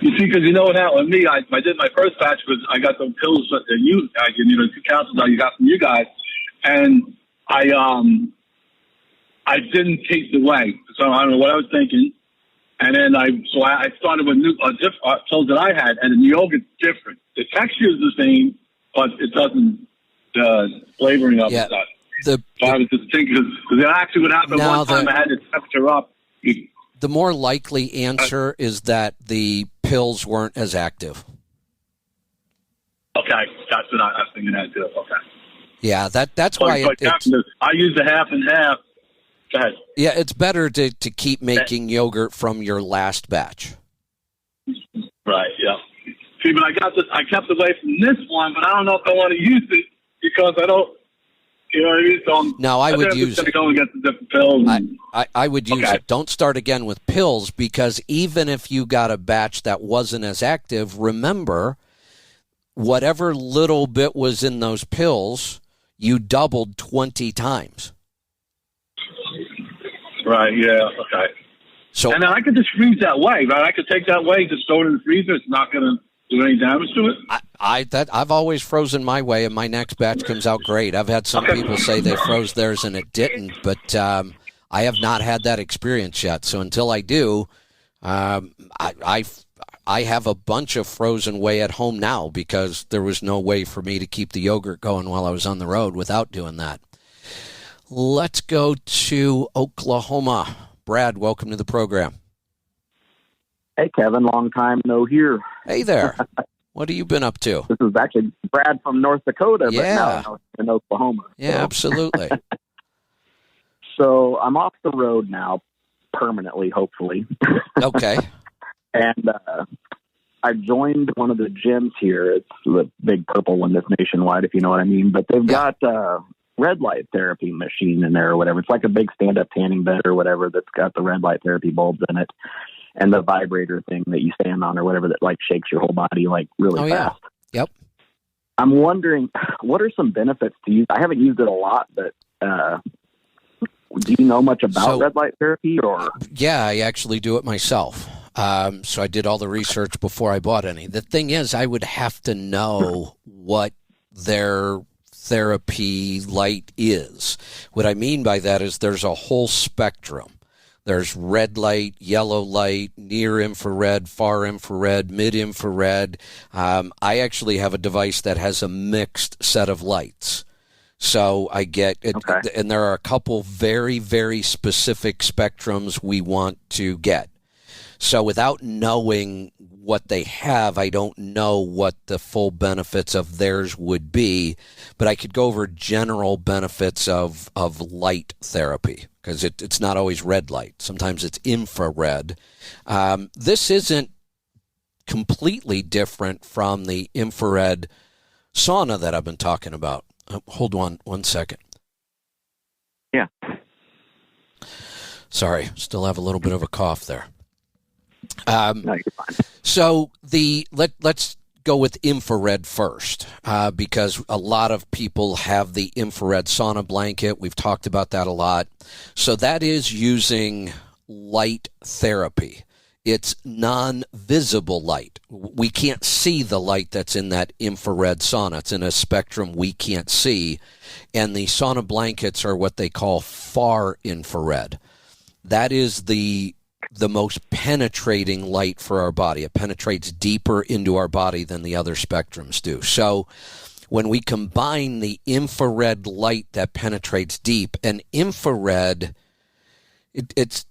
You see, because what happened with me, I did my first batch because I got the pills that you, the 2 capsules that you got from you guys, and I didn't taste the way, so I don't know what I was thinking, and then I started with pills that I had, and the yogurt's different. The texture is the same, but it doesn't, the flavoring of it does. So I was just thinking, because actually what happened one time, I had the temperature up. The more likely answer is that the pills weren't as active. Okay, that's what I was thinking that too. Okay. Yeah, that's why I use the half and half. Go ahead. Yeah, it's better to keep making yogurt from your last batch. Right. Yeah. See, but I kept away from this one, but I don't know if I want to use it because I don't. You know what I mean? So no, I would use it. Go and get the different pills. I would use it. Don't start again with pills, because even if you got a batch that wasn't as active, remember, whatever little bit was in those pills, you doubled 20 times. Right, yeah, okay. So, and then I could just freeze that way, right? I could take that way, just throw it in the freezer. It's not going to do any damage to it? I've always frozen my way, and my next batch comes out great. I've had some people say they froze theirs and it didn't, but I have not had that experience yet. So until I do, I have a bunch of frozen whey at home now because there was no way for me to keep the yogurt going while I was on the road without doing that. Let's go to Oklahoma. Brad, welcome to the program. Hey, Kevin, long time no hear. Hey there. What have you been up to? This is actually Brad from North Dakota, but now in Oklahoma. Yeah, absolutely. So I'm off the road now, permanently, hopefully. Okay. And I joined one of the gyms here. It's the big purple one that's nationwide, if you know what I mean. But they've got red light therapy machine in there or whatever. It's like a big stand-up tanning bed or whatever that's got the red light therapy bulbs in it. And the vibrator thing that you stand on or whatever that like shakes your whole body like really fast. Yeah. Yep. I'm wondering, what are some benefits to use? I haven't used it a lot, but Do you know much about So- red light therapy, or? Yeah, I actually do it myself. So I did all the research before I bought any. The thing is, I would have to know what their therapy light is. What I mean by that is there's a whole spectrum. There's red light, yellow light, near infrared, far infrared, mid infrared. I actually have a device that has a mixed set of lights. So I get it, Okay. and there are a couple very, very specific spectrums we want to get. So without knowing what they have, I don't know what the full benefits of theirs would be, but I could go over general benefits of light therapy, because it's not always red light. Sometimes it's infrared. This isn't completely different from the infrared sauna that I've been talking about. Hold on one second. Yeah. Sorry, still have a little bit of a cough there. No, you're fine. So let's go with infrared first, because a lot of people have the infrared sauna blanket. We've talked about that a lot. So that is using light therapy. It's non-visible light. We can't see the light that's in that infrared sauna. It's in a spectrum we can't see. And the sauna blankets are what they call far infrared. That is the most penetrating light for our body. It penetrates deeper into our body than the other spectrums do. So when we combine the infrared light that penetrates deep, and infrared, it's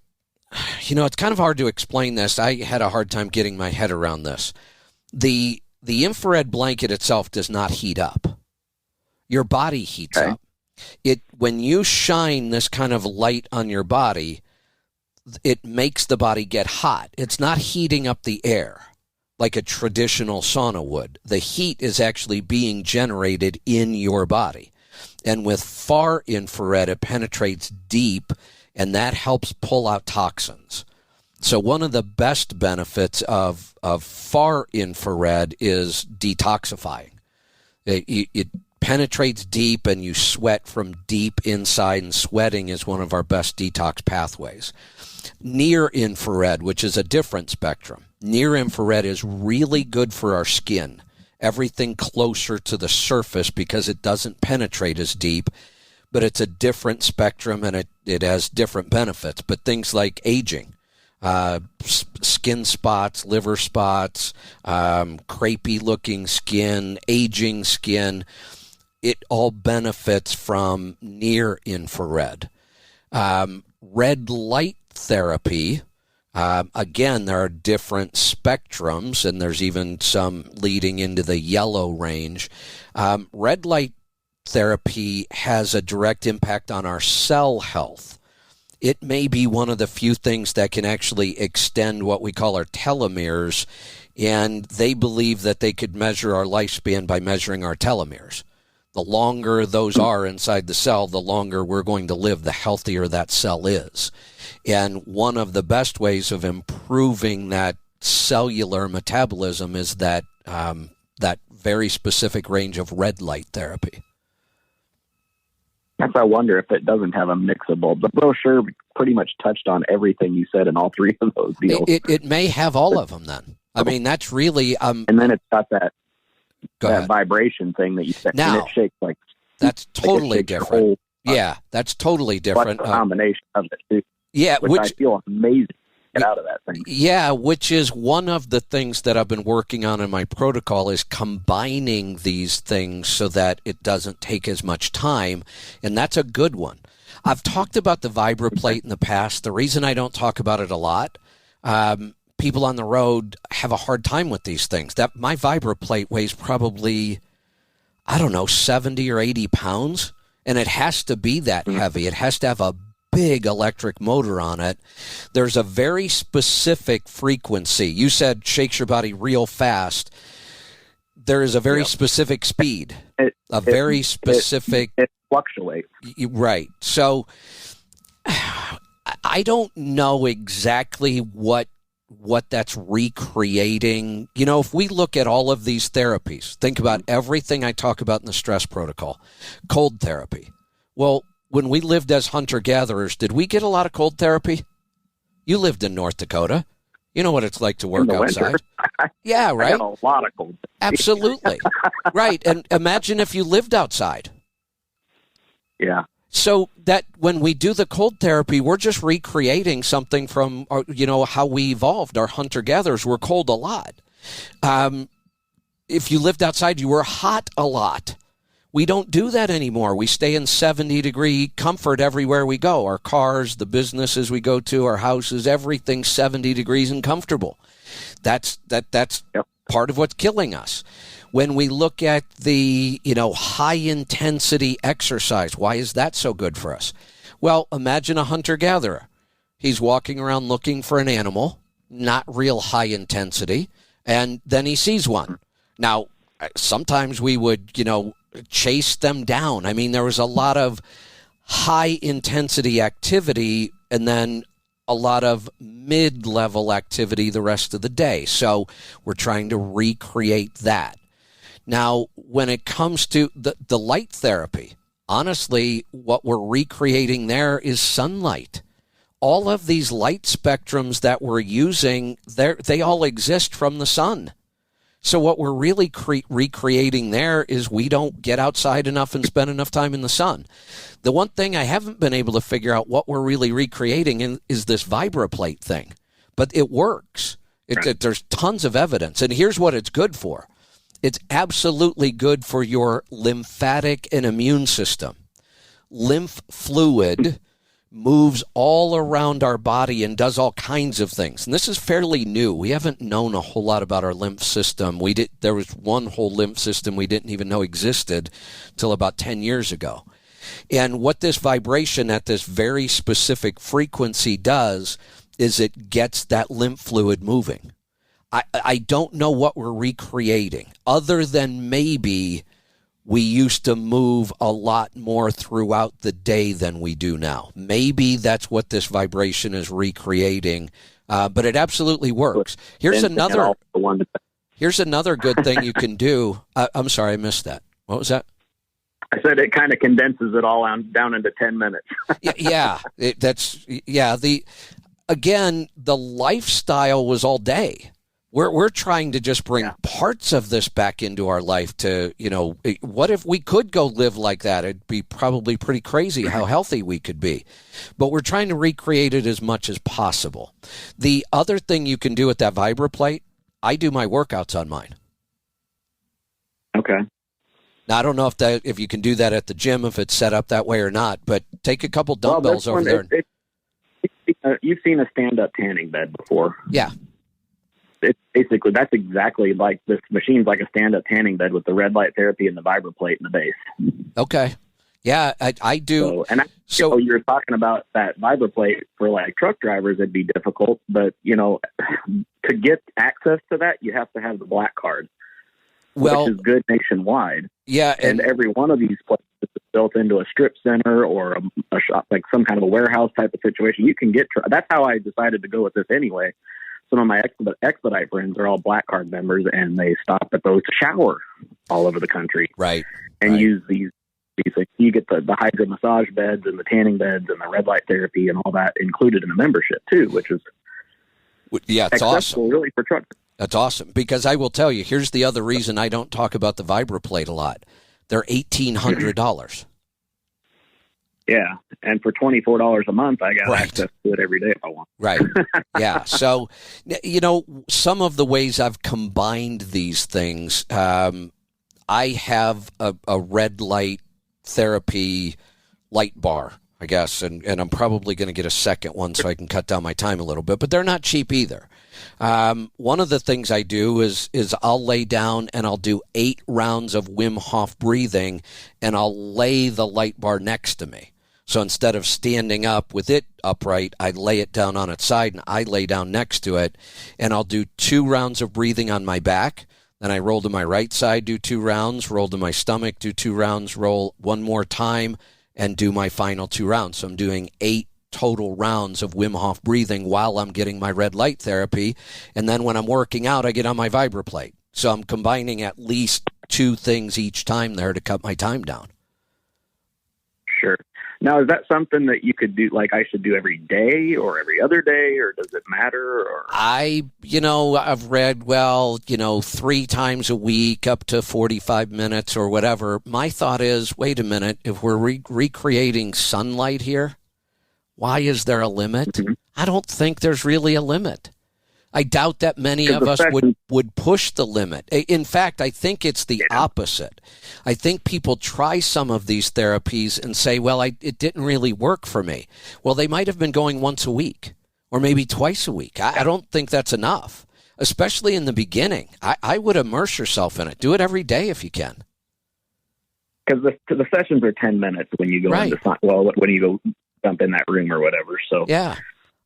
kind of hard to explain this. I had a hard time getting my head around this. The infrared blanket itself does not heat up. Your body heats Okay. up. When you shine this kind of light on your body, it makes the body get hot. It's not heating up the air like a traditional sauna would. The heat is actually being generated in your body. And with far infrared, it penetrates deep, and that helps pull out toxins. So one of the best benefits of far infrared is detoxifying. It penetrates deep, and you sweat from deep inside, and sweating is one of our best detox pathways. Near infrared, which is a different spectrum. Near infrared is really good for our skin. Everything closer to the surface, because it doesn't penetrate as deep, but it's a different spectrum, and it has different benefits. But things like aging, skin spots, liver spots, crepey looking skin, aging skin, it all benefits from near infrared. Red light therapy, again, there are different spectrums, and there's even some leading into the yellow range. Red light therapy has a direct impact on our cell health. It may be one of the few things that can actually extend what we call our telomeres, and they believe that they could measure our lifespan by measuring our telomeres. The longer those are inside the cell, the longer we're going to live, the healthier that cell is. And one of the best ways of improving that cellular metabolism is that very specific range of red light therapy. That's why I wonder if it doesn't have a mixable. The brochure pretty much touched on everything you said in all three of those deals. It may have all of them then. I mean, that's really... and then it's got that Go ahead. vibration thing that you said. Now, and it shakes like... That's like it totally shakes your different. whole- Yeah, that's totally different. What's the combination of it, too? Yeah, Which I feel amazing to get out of that thing. Yeah, which is one of the things that I've been working on in my protocol, is combining these things so that it doesn't take as much time, and that's a good one. I've talked about the VibraPlate in the past. The reason I don't talk about it a lot, people on the road have a hard time with these things. That my VibraPlate weighs probably, 70 or 80 pounds, and it has to be that heavy. It has to have a big electric motor on it. There's a very specific frequency. You said shakes your body real fast. There is a very specific speed, very specific. It fluctuates. Right. So I don't know exactly what that's recreating. If we look at all of these therapies, think about everything I talk about in the stress protocol. Cold therapy. Well, when we lived as hunter-gatherers, did we get a lot of cold therapy? You lived in North Dakota. You know what it's like to work outside. Yeah, right? I got a lot of cold. Absolutely. Right. And imagine if you lived outside. Yeah. So that when we do the cold therapy, we're just recreating something from, how we evolved. Our hunter-gatherers were cold a lot. If you lived outside, you were hot a lot. We don't do that anymore. We stay in 70-degree comfort everywhere we go. Our cars, the businesses we go to, our houses, everything's 70 degrees and comfortable. That's part of what's killing us. When we look at the, high-intensity exercise, why is that so good for us? Well, imagine a hunter-gatherer. He's walking around looking for an animal, not real high intensity, and then he sees one. Now, sometimes we would, chase them down. I mean, there was a lot of high-intensity activity and then a lot of mid-level activity the rest of the day. So we're trying to recreate that. Now, when it comes to the light therapy, honestly, what we're recreating there is sunlight. All of these light spectrums that we're using, they all exist from the sun. So what we're really recreating there is we don't get outside enough and spend enough time in the sun. The one thing I haven't been able to figure out what we're really recreating is this vibroplate thing. But it works. There's tons of evidence. And here's what it's good for. It's absolutely good for your lymphatic and immune system. Lymph fluid moves all around our body and does all kinds of things. And this is fairly new. We haven't known a whole lot about our lymph system. There was one whole lymph system we didn't even know existed till about 10 years ago. And what this vibration at this very specific frequency does is it gets that lymph fluid moving. I don't know what we're recreating other than maybe we used to move a lot more throughout the day than we do now. Maybe that's what this vibration is recreating, but it absolutely works. Here's another good thing you can do. I'm sorry, I missed that. What was that? I said it kind of condenses it all down into 10 minutes. Again, the lifestyle was all day. We're trying to just bring parts of this back into our life to, what if we could go live like that? It'd be probably pretty crazy how healthy we could be. But we're trying to recreate it as much as possible. The other thing you can do with that vibroplate, I do my workouts on mine. Okay. Now, I don't know if you can do that at the gym, if it's set up that way or not, but take a couple dumbbells over there. You've seen a stand-up tanning bed before. Yeah. That's exactly like this machine's like a stand-up tanning bed with the red light therapy and the vibroplate in the base. Okay. Yeah, I do. So you're talking about that vibroplate for like truck drivers, it'd be difficult, but to get access to that, you have to have the black card, which is good nationwide. Yeah. And every one of these places is built into a strip center or a shop, like some kind of a warehouse type of situation. You can get, that's how I decided to go with this anyway. Some of my Expedite friends are all black card members, and they stop at those to shower all over the country. Right. And use these things. You get the hydro massage beds and the tanning beds and the red light therapy and all that included in the membership too, which is it's awesome. Really for truckers. That's awesome, because I will tell you, here's the other reason I don't talk about the vibroplate a lot. They're $1,800. Yeah, and for $24 a month, I got access to it every day if I want. Right. Yeah. So, some of the ways I've combined these things, I have a red light therapy light bar, I guess, and I'm probably going to get a second one so I can cut down my time a little bit, but they're not cheap either. One of the things I do is I'll lay down and I'll do 8 rounds of Wim Hof breathing, and I'll lay the light bar next to me. So instead of standing up with it upright, I lay it down on its side and I lay down next to it, and I'll do 2 rounds of breathing on my back. Then I roll to my right side, do 2 rounds, roll to my stomach, do 2 rounds, roll one more time, and do my final 2 rounds. So I'm doing 8 total rounds of Wim Hof breathing while I'm getting my red light therapy. And then when I'm working out, I get on my vibroplate. So I'm combining at least 2 things each time there to cut my time down. Sure. Now, is that something that you could do, like I should do every day or every other day, or does it matter? Or I've read, 3 times a week up to 45 minutes or whatever. My thought is, wait a minute, if we're recreating sunlight here, why is there a limit? Mm-hmm. I don't think there's really a limit. I doubt that many of us would push the limit. In fact, I think it's the opposite. I think people try some of these therapies and say, well, it didn't really work for me. Well, they might have been going once a week or maybe twice a week. I don't think that's enough, especially in the beginning. I would immerse yourself in it. Do it every day if you can. Because the sessions are 10 minutes when you go when you go jump in that room or whatever. So yeah.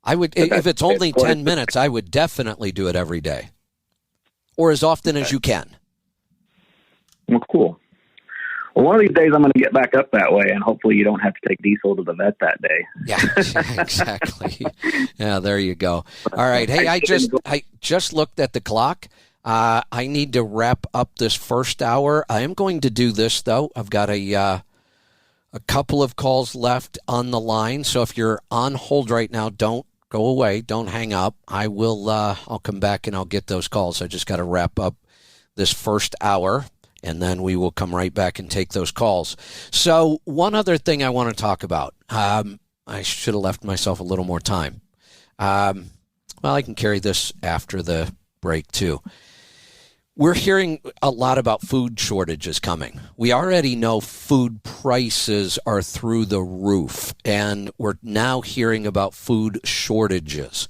I would, if it's only 10 minutes, I would definitely do it every day or as often as you can. Well, cool. Well, one of these days I'm going to get back up that way, and hopefully you don't have to take Diesel to the vet that day. Yeah, exactly. Yeah, there you go. All right. Hey, I just looked at the clock. I need to wrap up this first hour. I am going to do this, though. I've got a couple of calls left on the line. So if you're on hold right now, don't go away. Don't hang up. I'll come back and I'll get those calls. I just got to wrap up this first hour, and then we will come right back and take those calls. So one other thing I want to talk about. I should have left myself a little more time. I can carry this after the break too. We're hearing a lot about food shortages coming. We already know food prices are through the roof, and we're now hearing about food shortages.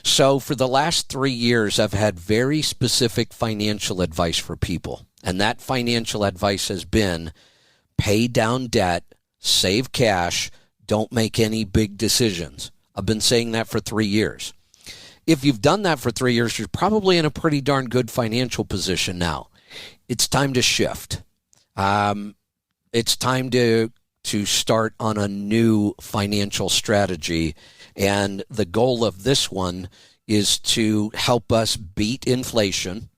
So for the last 3 years, I've had very specific financial advice for people, and that financial advice has been pay down debt, save cash, don't make any big decisions. I've been saying that for 3 years. If you've done that for 3 years, you're probably in a pretty darn good financial position now. It's time to shift. It's time to start on a new financial strategy. And the goal of this one is to help us beat inflation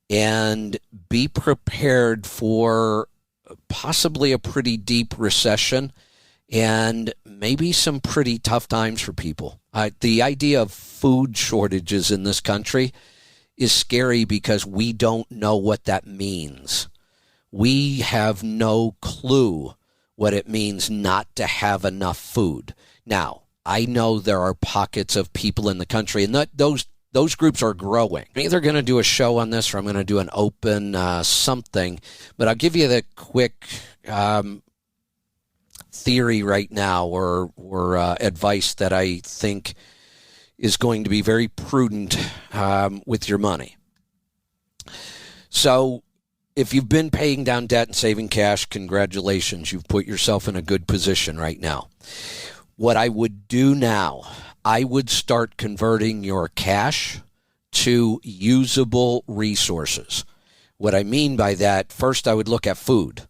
and be prepared for possibly a pretty deep recession and maybe some pretty tough times for people. The idea of food shortages in this country is scary because we don't know what that means. We have no clue what it means not to have enough food. Now, I know there are pockets of people in the country, and those groups are growing. I'm either going to do a show on this or I'm going to do an open something, but I'll give you the quick theory right now or advice that I think is going to be very prudent with your money. So if you've been paying down debt and saving cash, congratulations. You've put yourself in a good position right now. What I would do now, I would start converting your cash to usable resources. What I mean by that, first I would look at food.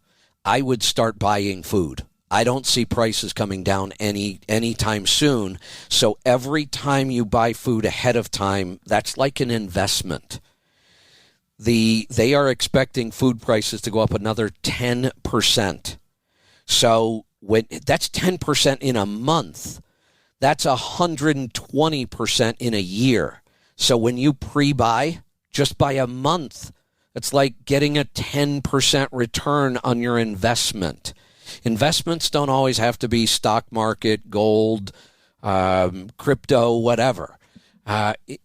I would start buying food. I don't see prices coming down anytime soon. So every time you buy food ahead of time, that's like an investment. They are expecting food prices to go up another 10%. So that's 10% in a month. That's 120% in a year. So when you pre-buy, just by a month, it's like getting a 10% return on your investment. Investments don't always have to be stock market, gold, crypto, whatever.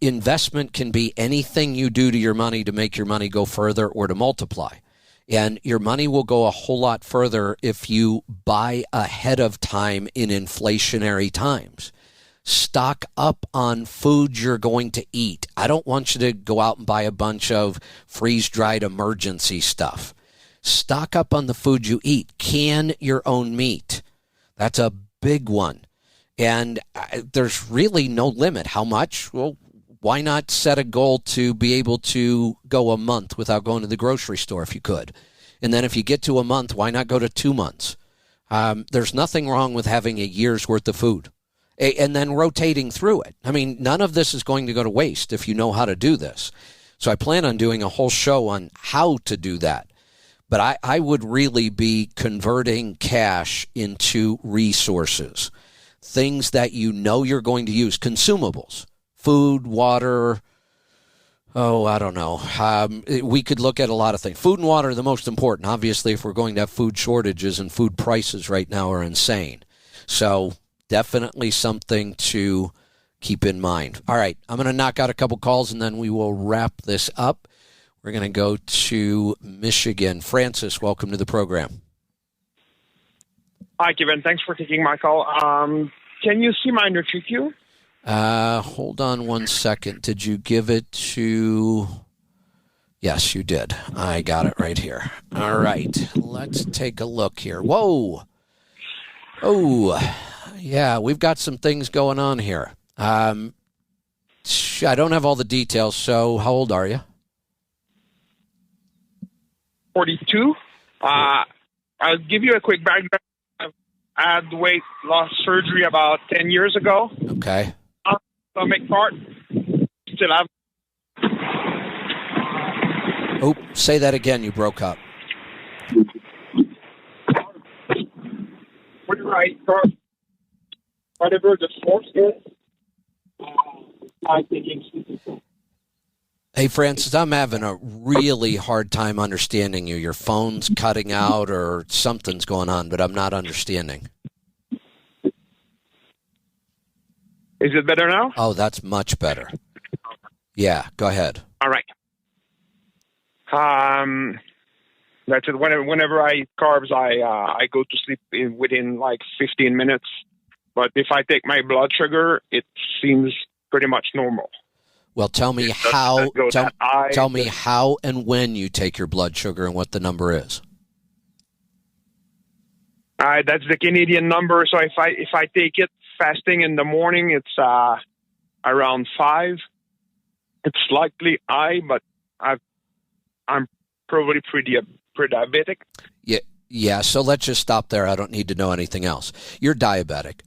Investment can be anything you do to your money to make your money go further or to multiply. And your money will go a whole lot further if you buy ahead of time in inflationary times. Stock up on food you're going to eat. I don't want you to go out and buy a bunch of freeze-dried emergency stuff. Stock up on the food you eat. Can your own meat. That's a big one. And there's really no limit. How much? Well, why not set a goal to be able to go a month without going to the grocery store if you could? And then if you get to a month, why not go to 2 months? There's nothing wrong with having a year's worth of food and then rotating through it. I mean, none of this is going to go to waste if you know how to do this. So I plan on doing a whole show on how to do that. But I would really be converting cash into resources, things that you know you're going to use, consumables, food, water. Oh, I don't know. We could look at a lot of things. Food and water are the most important. Obviously, if we're going to have food shortages, and food prices right now are insane. So definitely something to keep in mind. All right, I'm going to knock out a couple calls, and then we will wrap this up. We're going to go to Michigan. Francis, welcome to the program. Hi, Kevin. Thanks for taking my call. Can you see my NutriQ? Hold on one second. Did you give it to... Yes, you did. I got it right here. All right. Let's take a look here. Whoa. Oh, yeah, we've got some things going on here. I don't have all the details, so how old are you? 42. I'll give you a quick background. I had weight loss surgery about 10 years ago. Okay. Stomach part. Still have. Oh, say that again. You broke up. When I start, whatever the source is, I think it's. Hey, Francis, I'm having a really hard time understanding you. Your phone's cutting out or something's going on, but I'm not understanding. Is it better now? Oh, that's much better. Yeah, go ahead. All right. That's it. Whenever I eat carbs, I go to sleep within like 15 minutes. But if I take my blood sugar, it seems pretty much normal. Well, tell me how. Tell me how and when you take your blood sugar and what the number is. That's the Canadian number. So if I take it fasting in the morning, it's around 5. It's slightly high, but I'm probably pretty diabetic. Yeah. So let's just stop there. I don't need to know anything else. You're diabetic.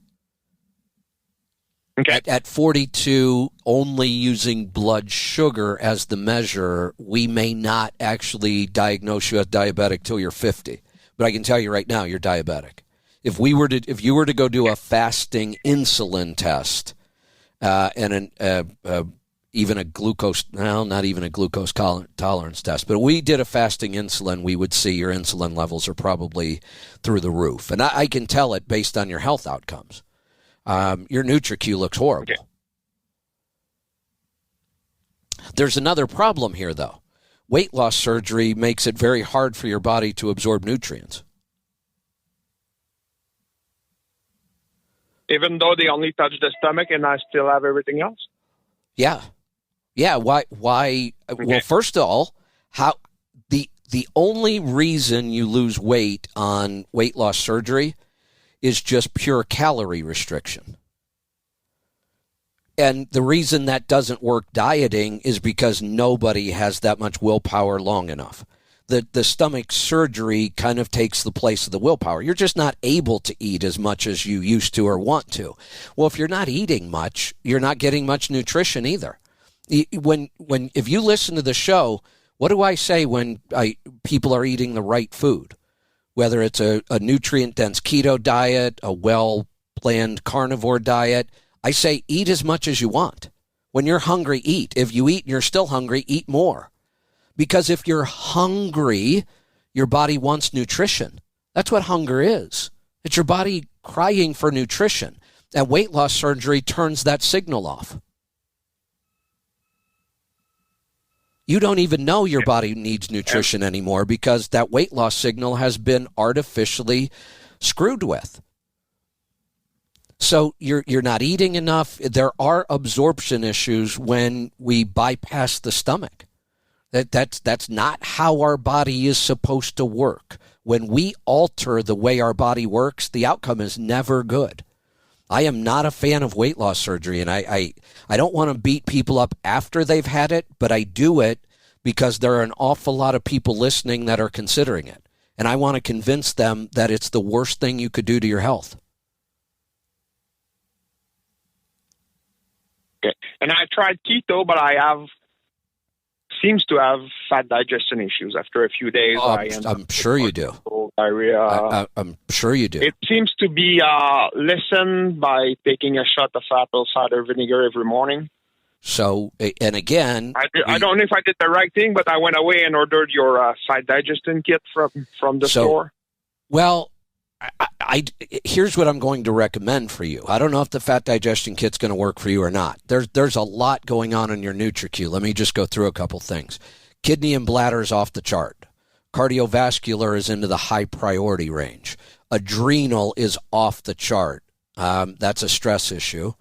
Okay. At 42, only using blood sugar as the measure, we may not actually diagnose you as diabetic till you're 50. But I can tell you right now, you're diabetic. If you were to go do a fasting insulin test, and even a glucose, well, not even a glucose tolerance test, but we did a fasting insulin, we would see your insulin levels are probably through the roof. And I can tell it based on your health outcomes. Your NutriQ looks horrible. Okay. There's another problem here, though. Weight loss surgery makes it very hard for your body to absorb nutrients. Even though they only touch the stomach and I still have everything else? Yeah. Why? Okay. Well, first of all, the only reason you lose weight on weight loss surgery is just pure calorie restriction. And the reason that doesn't work dieting is because nobody has that much willpower long enough. The stomach surgery kind of takes the place of the willpower. You're just not able to eat as much as you used to or want to. Well, if you're not eating much, you're not getting much nutrition either. If you listen to the show, what do I say when people are eating the right food? Whether it's a nutrient-dense keto diet, a well-planned carnivore diet, I say eat as much as you want. When you're hungry, eat. If you eat and you're still hungry, eat more. Because if you're hungry, your body wants nutrition. That's what hunger is. It's your body crying for nutrition. And weight loss surgery turns that signal off. You don't even know your body needs nutrition anymore because that weight loss signal has been artificially screwed with. So you're not eating enough. There are absorption issues when we bypass the stomach. That's not how our body is supposed to work. When we alter the way our body works, the outcome is never good. I am not a fan of weight loss surgery, and I don't want to beat people up after they've had it, but I do it because there are an awful lot of people listening that are considering it. And I want to convince them that it's the worst thing you could do to your health. Okay. And I tried keto, but I have seems to have fat digestion issues after a few days. I'm sure you do. Diarrhea. I'm sure you do. It seems to be lessened by taking a shot of apple cider vinegar every morning. So, and again, I don't know if I did the right thing, but I went away and ordered your fat digestion kit from the store. Well, here's what I'm going to recommend for you. I don't know if the fat digestion kit's going to work for you or not. There's a lot going on in your NutriQ. Let me just go through a couple things. Kidney and bladder is off the chart. Cardiovascular is into the high priority range. Adrenal is off the chart. That's a stress issue.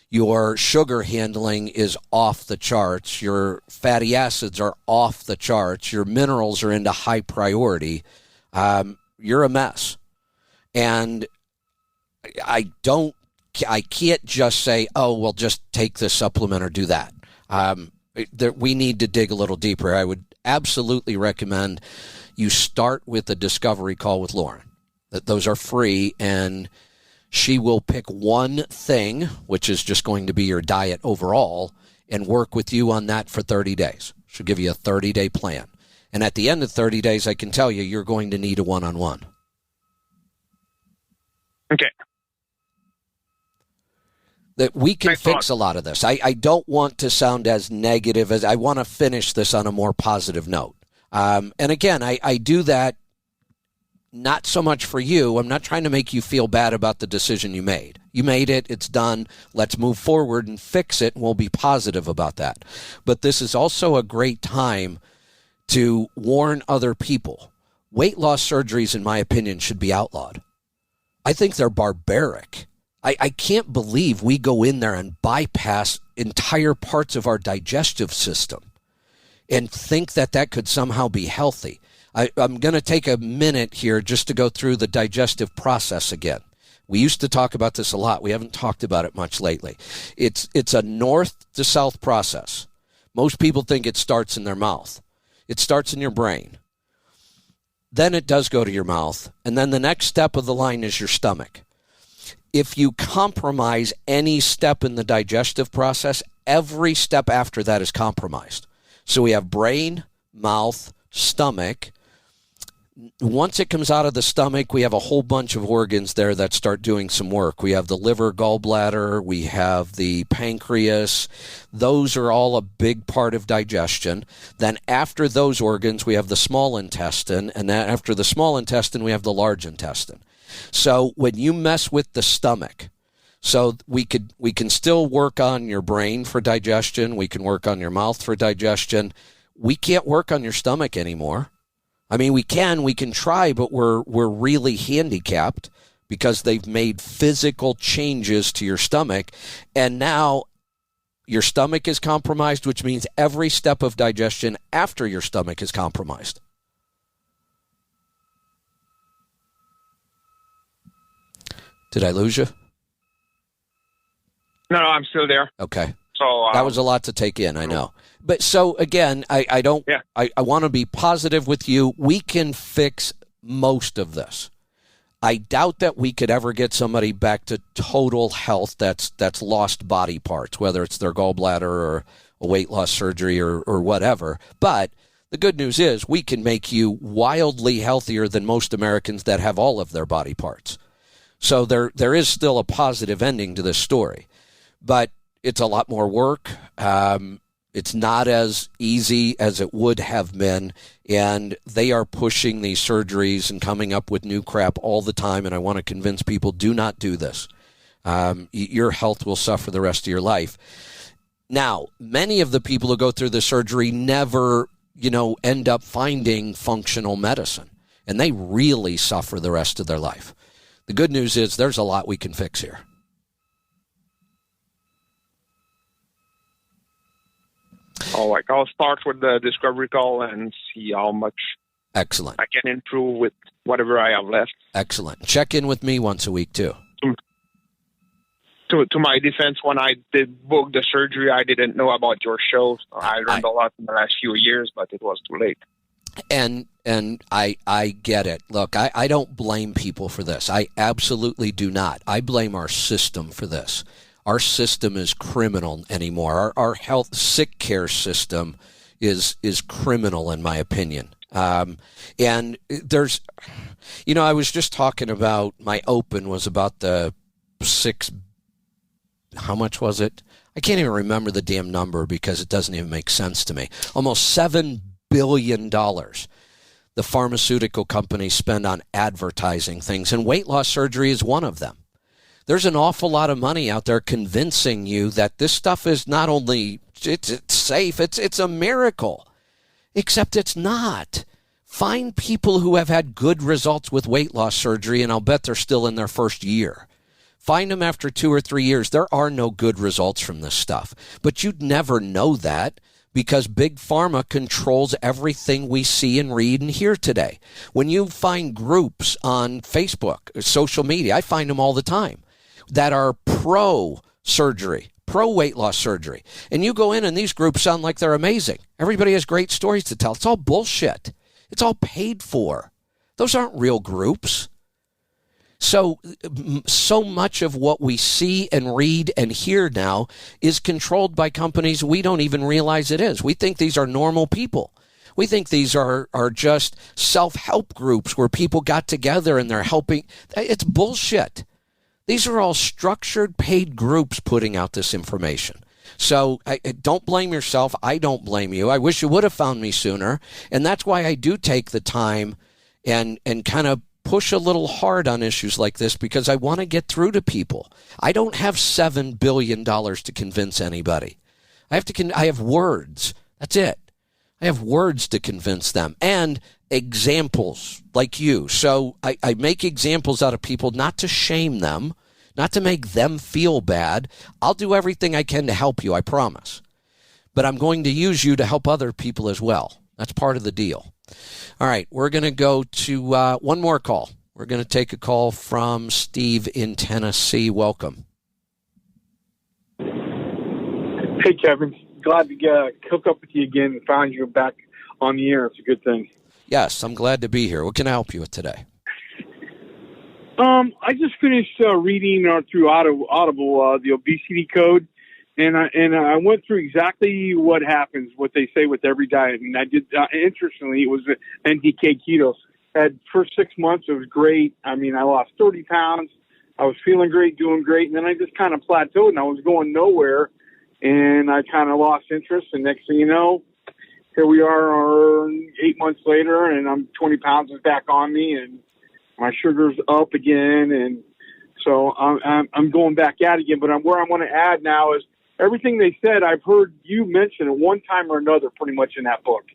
Your sugar handling is off the charts. Your fatty acids are off the charts. Your minerals are into high priority. You're a mess. And I can't just say, oh, well, just take this supplement or do that. We need to dig a little deeper. I would absolutely recommend you start with a discovery call with Lauren. Those are free, and she will pick one thing, which is just going to be your diet overall, and work with you on that for 30 days. She'll give you a 30-day plan. And at the end of 30 days, I can tell you, you're going to need a one-on-one. Okay. That we can fix a lot of this. I don't want to sound as negative as I want to finish this on a more positive note. And again, I do that not so much for you. I'm not trying to make you feel bad about the decision you made. You made it. It's done. Let's move forward and fix it, and we'll be positive about that. But this is also a great time to warn other people. Weight loss surgeries, in my opinion, should be outlawed. I think they're barbaric. I can't believe we go in there and bypass entire parts of our digestive system and think that that could somehow be healthy. I'm going to take a minute here just to go through the digestive process again. We used to talk about this a lot. We haven't talked about it much lately. It's a north to south process. Most people think it starts in their mouth. It starts in your brain. Then it does go to your mouth. And then the next step of the line is your stomach. If you compromise any step in the digestive process, every step after that is compromised. So we have brain, mouth, stomach. Once it comes out of the stomach, we have a whole bunch of organs there that start doing some work. We have the liver, gallbladder, we have the pancreas. Those are all a big part of digestion. Then after those organs, we have the small intestine, and then after the small intestine, we have the large intestine. So when you mess with the stomach, so we can still work on your brain for digestion, we can work on your mouth for digestion. We can't work on your stomach anymore. I mean, we can try, but we're really handicapped because they've made physical changes to your stomach. And now your stomach is compromised, which means every step of digestion after your stomach is compromised. Did I lose you? No, I'm still there. Okay. So that was a lot to take in, I know. But so again, I want to be positive with you. We can fix most of this. I doubt that we could ever get somebody back to total health that's lost body parts, whether it's their gallbladder or a weight loss surgery or whatever. But the good news is we can make you wildly healthier than most Americans that have all of their body parts. So there is still a positive ending to this story. But it's a lot more work. It's not as easy as it would have been, and they are pushing these surgeries and coming up with new crap all the time, and I want to convince people, do not do this. Your health will suffer the rest of your life. Now, many of the people who go through the surgery never, end up finding functional medicine, and they really suffer the rest of their life. The good news is there's a lot we can fix here. All right, I'll start with the discovery call and see how much Excellent. I can improve with whatever I have left. Excellent. Check in with me once a week, too. To my defense, when I did book the surgery, I didn't know about your show. So I learned a lot in the last few years, but it was too late. And I get it. Look, I don't blame people for this. I absolutely do not. I blame our system for this. Our system is criminal anymore. Our health sick care system is criminal in my opinion. And there's, I was just talking about my open was about the how much was it? I can't even remember the damn number because it doesn't even make sense to me. Almost $7 billion the pharmaceutical companies spend on advertising things, and weight loss surgery is one of them. There's an awful lot of money out there convincing you that this stuff is not only it's safe, it's a miracle, except it's not. Find people who have had good results with weight loss surgery, and I'll bet they're still in their first year. Find them after 2 or 3 years. There are no good results from this stuff, but you'd never know that because Big Pharma controls everything we see and read and hear today. When you find groups on Facebook or social media, I find them all the time, that are pro-surgery, pro-weight loss surgery. And you go in and these groups sound like they're amazing. Everybody has great stories to tell. It's all bullshit. It's all paid for. Those aren't real groups. So much of what we see and read and hear now is controlled by companies we don't even realize it is. We think these are normal people. We think these are just self-help groups where people got together and they're helping. It's bullshit. These are all structured, paid groups putting out this information. So don't blame yourself. I don't blame you. I wish you would have found me sooner. And that's why I do take the time and kind of push a little hard on issues like this, because I want to get through to people. I don't have $7 billion to convince anybody. I have words. That's it. I have words to convince them and examples like you. So I make examples out of people, not to shame them, not to make them feel bad. I'll do everything I can to help you, I promise. But I'm going to use you to help other people as well. That's part of the deal. All right, we're going to go to one more call. We're going to take a call from Steve in Tennessee. Welcome. Hey, Kevin. Glad to hook up with you again and find you back on the air. It's a good thing. Yes, I'm glad to be here. What can I help you with today? I just finished reading through Audible the obesity code, and I went through exactly what happens, what they say with every diet. And I did. Interestingly, it was NDK keto. First 6 months, it was great. I mean, I lost 30 pounds. I was feeling great, doing great, and then I just kind of plateaued, and I was going nowhere, and I kind of lost interest. And next thing you know, here we are 8 months later, and I'm 20 pounds is back on me, and my sugar's up again, and so I'm going back at it again. But where I want to add now is everything they said, I've heard you mention at one time or another pretty much in that book.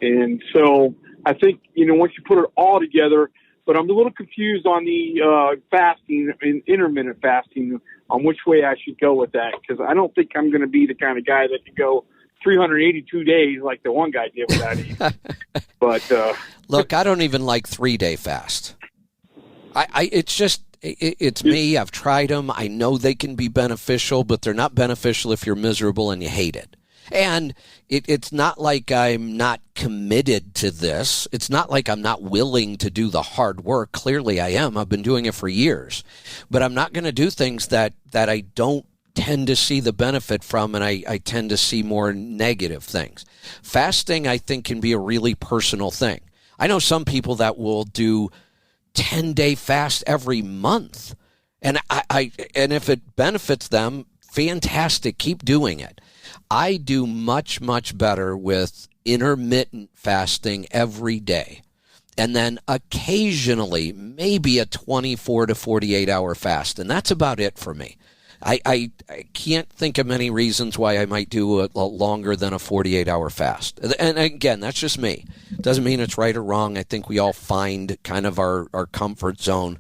And so I think, once you put it all together, but I'm a little confused on the fasting and intermittent fasting, on which way I should go with that, because I don't think I'm going to be the kind of guy that can go 382 days like the one guy did without eating. But look, I don't even like 3-day fast. It's me. I've tried them. I know they can be beneficial, but they're not beneficial if you're miserable and you hate it. And it's not like I'm not committed to this. It's not like I'm not willing to do the hard work. Clearly I am. I've been doing it for years. But I'm not going to do things that I don't tend to see the benefit from, and I tend to see more negative things. Fasting, I think, can be a really personal thing. I know some people that will do 10-day fast every month. And and if it benefits them, fantastic. Keep doing it. I do much, much better with intermittent fasting every day. And then occasionally, maybe a 24 to 48 hour fast. And that's about it for me. I can't think of many reasons why I might do a longer than a 48-hour fast. And again, that's just me. Doesn't mean it's right or wrong. I think we all find kind of our comfort zone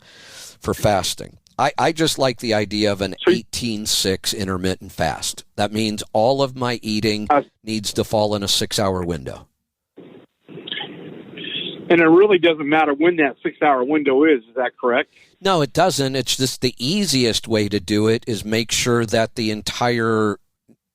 for fasting. I just like the idea of an 18-6 intermittent fast. That means all of my eating needs to fall in a 6-hour window. And it really doesn't matter when that 6-hour window is that correct? No, it doesn't. It's just the easiest way to do it is make sure that the entire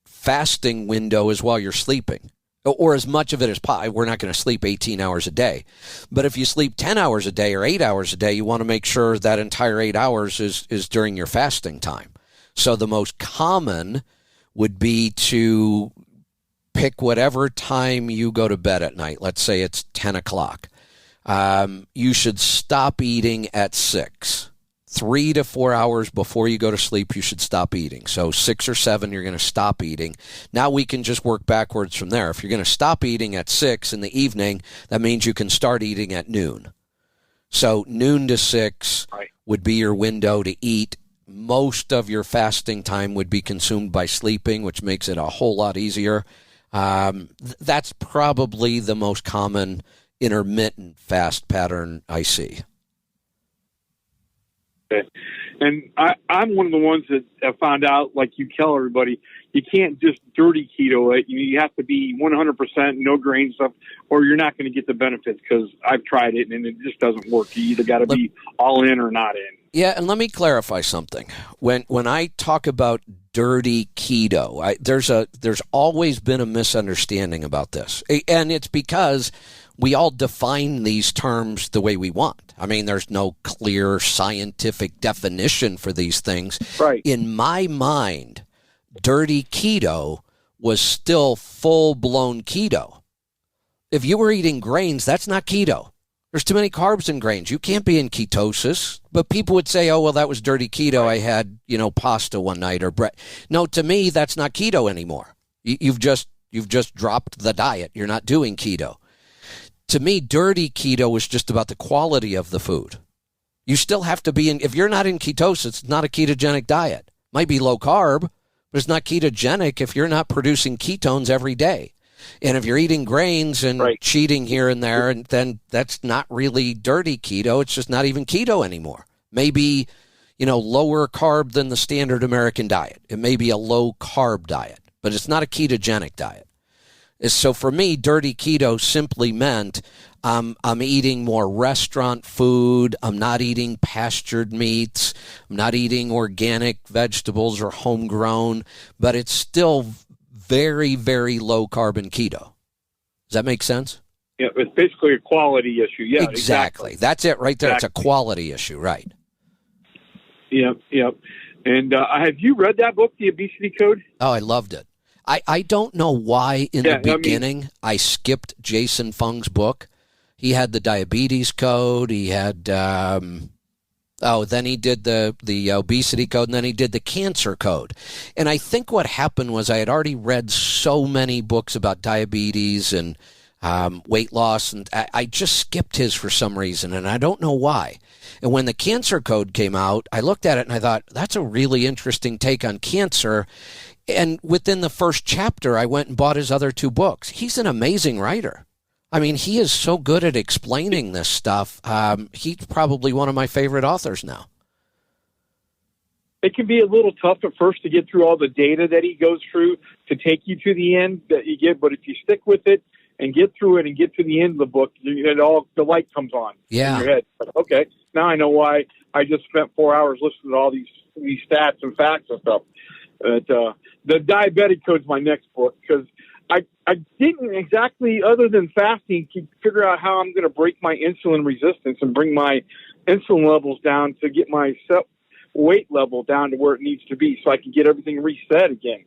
fasting window is while you're sleeping, or as much of it as possible. We're not going to sleep 18 hours a day. But if you sleep 10 hours a day or 8 hours a day, you want to make sure that entire 8 hours is during your fasting time. So the most common would be to pick whatever time you go to bed at night. Let's say it's 10 o'clock. You should stop eating at 6. 3 to 4 hours before you go to sleep, you should stop eating. So 6 or 7, you're going to stop eating. Now we can just work backwards from there. If you're going to stop eating at 6 in the evening, that means you can start eating at noon. So noon to 6 would be your window to eat. Most of your fasting time would be consumed by sleeping, which makes it a whole lot easier. That's probably the most common intermittent fast pattern I see. Okay. And I'm one of the ones that have found out, like you tell everybody, you can't just dirty keto it. You have to be 100% no grain stuff, or you're not going to get the benefits, because I've tried it and it just doesn't work. You either got to be all in or not in. Yeah, and let me clarify something. When I talk about dirty keto, there's always been a misunderstanding about this. And it's because we all define these terms the way we want. I mean, there's no clear scientific definition for these things. Right. In my mind, dirty keto was still full-blown keto. If you were eating grains, that's not keto. There's too many carbs in grains. You can't be in ketosis. But people would say, oh, well, that was dirty keto. I had, pasta one night or bread. No, to me, that's not keto anymore. You've just dropped the diet. You're not doing keto. To me, dirty keto is just about the quality of the food. You still have to be if you're not in ketosis, it's not a ketogenic diet. Might be low carb, but it's not ketogenic if you're not producing ketones every day. And if you're eating grains and cheating here and there, and then that's not really dirty keto. It's just not even keto anymore. Maybe, lower carb than the standard American diet. It may be a low carb diet, but it's not a ketogenic diet. So for me, dirty keto simply meant I'm eating more restaurant food. I'm not eating pastured meats. I'm not eating organic vegetables or homegrown, but it's still very, very low carbon keto. Does that make sense? Yeah, it's basically a quality issue. Yeah, exactly. That's it right there. Exactly. It's a quality issue, right? Yep. And have you read that book, The Obesity Code? Oh, I loved it. I don't know why in the beginning I skipped Jason Fung's book. He had the diabetes code. He had, then he did the obesity code, and then he did the cancer code. And I think what happened was I had already read so many books about diabetes and weight loss, and I just skipped his for some reason, and I don't know why. And when the cancer code came out, I looked at it and I thought, that's a really interesting take on cancer. And within the first chapter, I went and bought his other 2 books. He's an amazing writer. I mean, he is so good at explaining this stuff. He's probably one of my favorite authors now. It can be a little tough at first to get through all the data that he goes through to take you to the end that you get. But if you stick with it and get through it and get to the end of the book, the light comes on in your head. But, okay, now I know why I just spent 4 hours listening to all these stats and facts and stuff. But the diabetic code's my next book, because I didn't exactly, other than fasting, figure out how I'm going to break my insulin resistance and bring my insulin levels down to get my weight level down to where it needs to be so I can get everything reset again.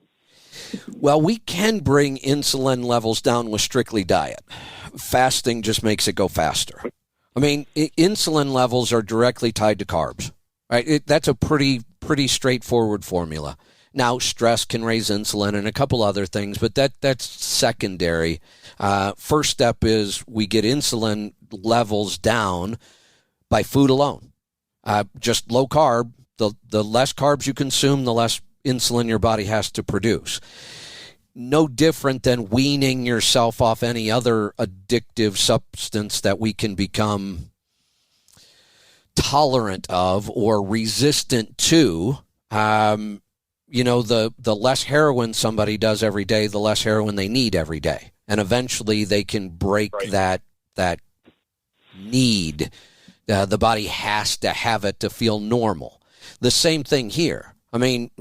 Well, we can bring insulin levels down with strictly diet. Fasting just makes it go faster. I mean, insulin levels are directly tied to carbs, right? That's a pretty straightforward formula. Now, stress can raise insulin and a couple other things, but that's secondary. First step is we get insulin levels down by food alone. Just low carb. The less carbs you consume, the less insulin your body has to produce. No different than weaning yourself off any other addictive substance that we can become tolerant of or resistant to. The less heroin somebody does every day, the less heroin they need every day. And eventually they can break that need. The body has to have it to feel normal. The same thing here. I mean,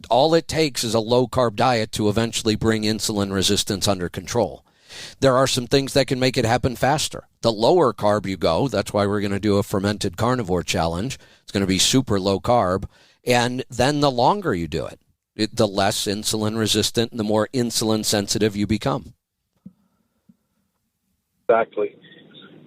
all it takes is a low-carb diet to eventually bring insulin resistance under control. There are some things that can make it happen faster. The lower carb you go, that's why we're going to do a fermented carnivore challenge. It's going to be super low carb. And then the longer you do it. the less insulin resistant and the more insulin sensitive you become. Exactly.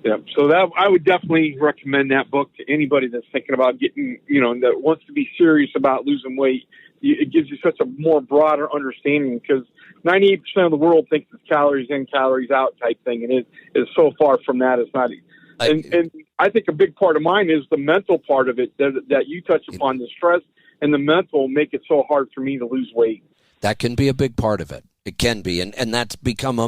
Yeah. So that I would definitely recommend that book to anybody that's thinking about getting, that wants to be serious about losing weight. It gives you such a more broader understanding, because 98% of the world thinks it's calories in, calories out type thing, and it is so far from that. It's not. And I think a big part of mine is the mental part of it that you touch upon. The stress and the mental make it so hard for me to lose weight. That can be a big part of it. It can be, and that's become a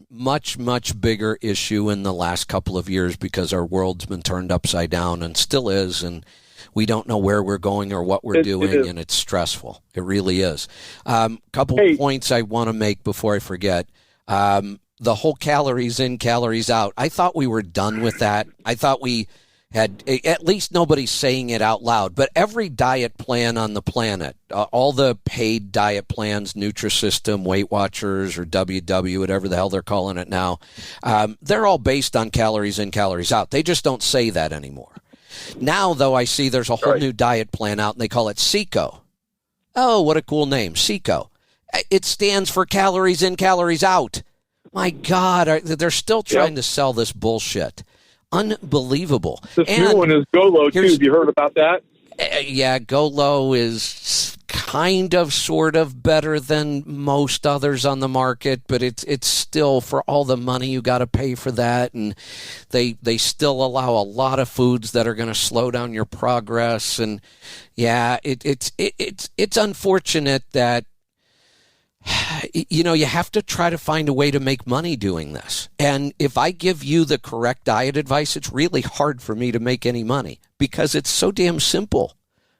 much bigger issue in the last couple of years, because our world's been turned upside down and still is, and we don't know where we're going or what we're doing, and it's stressful. It really is. Couple points I want to make before I forget. The whole calories in, calories out. I thought we were done with that. I thought we had, at least nobody's saying it out loud, but every diet plan on the planet, all the paid diet plans, Nutrisystem, Weight Watchers, or WW, whatever the hell they're calling it now, they're all based on calories in, calories out. They just don't say that anymore. Now, though, I see there's a whole new diet plan out, and they call it CECO. Oh, what a cool name, CECO. It stands for calories in, calories out. My God, they're still trying to sell this bullshit. Unbelievable. This new one is GoLo, too. Have you heard about that? Yeah, GoLo is kind of, sort of better than most others on the market, but it's still, for all the money you got to pay for that, and they still allow a lot of foods that are going to slow down your progress. And yeah, it's unfortunate that you have to try to find a way to make money doing this. And if I give you the correct diet advice, it's really hard for me to make any money, because it's so damn simple.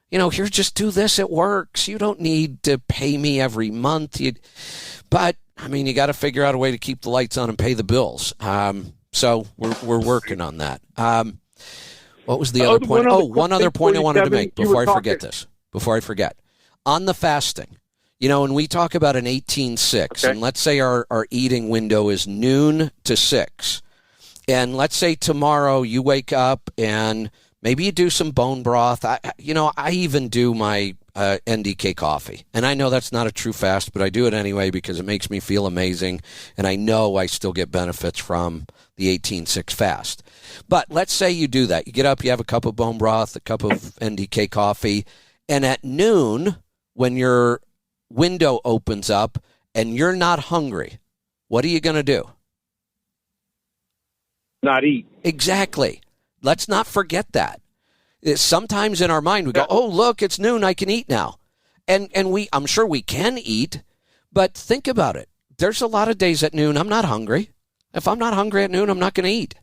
Here, just do this. It works. You don't need to pay me every month. But you got to figure out a way to keep the lights on and pay the bills. So we're working on that. What was the other point? One other point I wanted to make before I forget. On the fasting. When we talk about an 18-6, and let's say our eating window is noon to 6, and let's say tomorrow you wake up and maybe you do some bone broth. I even do my NDK coffee, and I know that's not a true fast, but I do it anyway because it makes me feel amazing, and I know I still get benefits from the 18-6 fast. But let's say you do that. You get up, you have a cup of bone broth, a cup of NDK coffee, and at noon, when your window opens up and you're not hungry, what are you going to do? Not eat. Exactly. Let's not forget that. Sometimes in our mind we go, oh, look, it's noon, I can eat now. And I'm sure we can eat, but think about it. There's a lot of days at noon I'm not hungry. If I'm not hungry at noon, I'm not going to eat.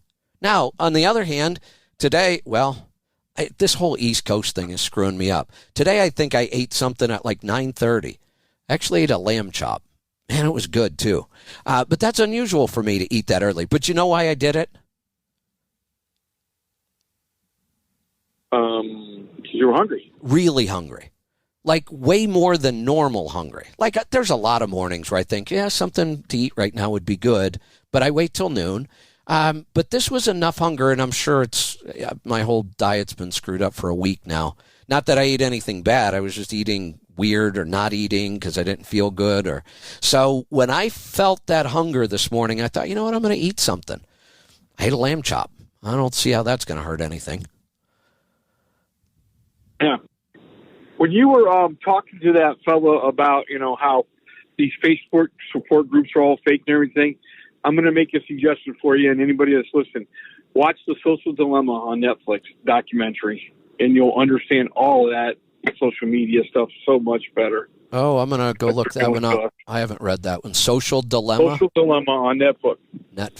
Now, on the other hand, today, this whole East Coast thing is screwing me up. Today I think I ate something at like 9:30. Actually ate a lamb chop. Man, it was good, too. But that's unusual for me to eat that early. But you know why I did it? You were hungry. Really hungry. Like, way more than normal hungry. Like, there's a lot of mornings where I think, something to eat right now would be good. But I wait till noon. But this was enough hunger, and I'm sure my whole diet's been screwed up for a week now. Not that I ate anything bad. I was just eating weird or not eating because I didn't feel good. So when I felt that hunger this morning, I thought, you know what, I'm going to eat something. I ate a lamb chop. I don't see how that's going to hurt anything. Yeah. When you were talking to that fellow about, how these Facebook support groups are all fake and everything, I'm going to make a suggestion for you and anybody that's listening. Watch The Social Dilemma on Netflix documentary, and you'll understand all of that social media stuff so much better. Oh, I'm going to go look that one up. I haven't read that one. Social Dilemma? Social Dilemma on Netflix.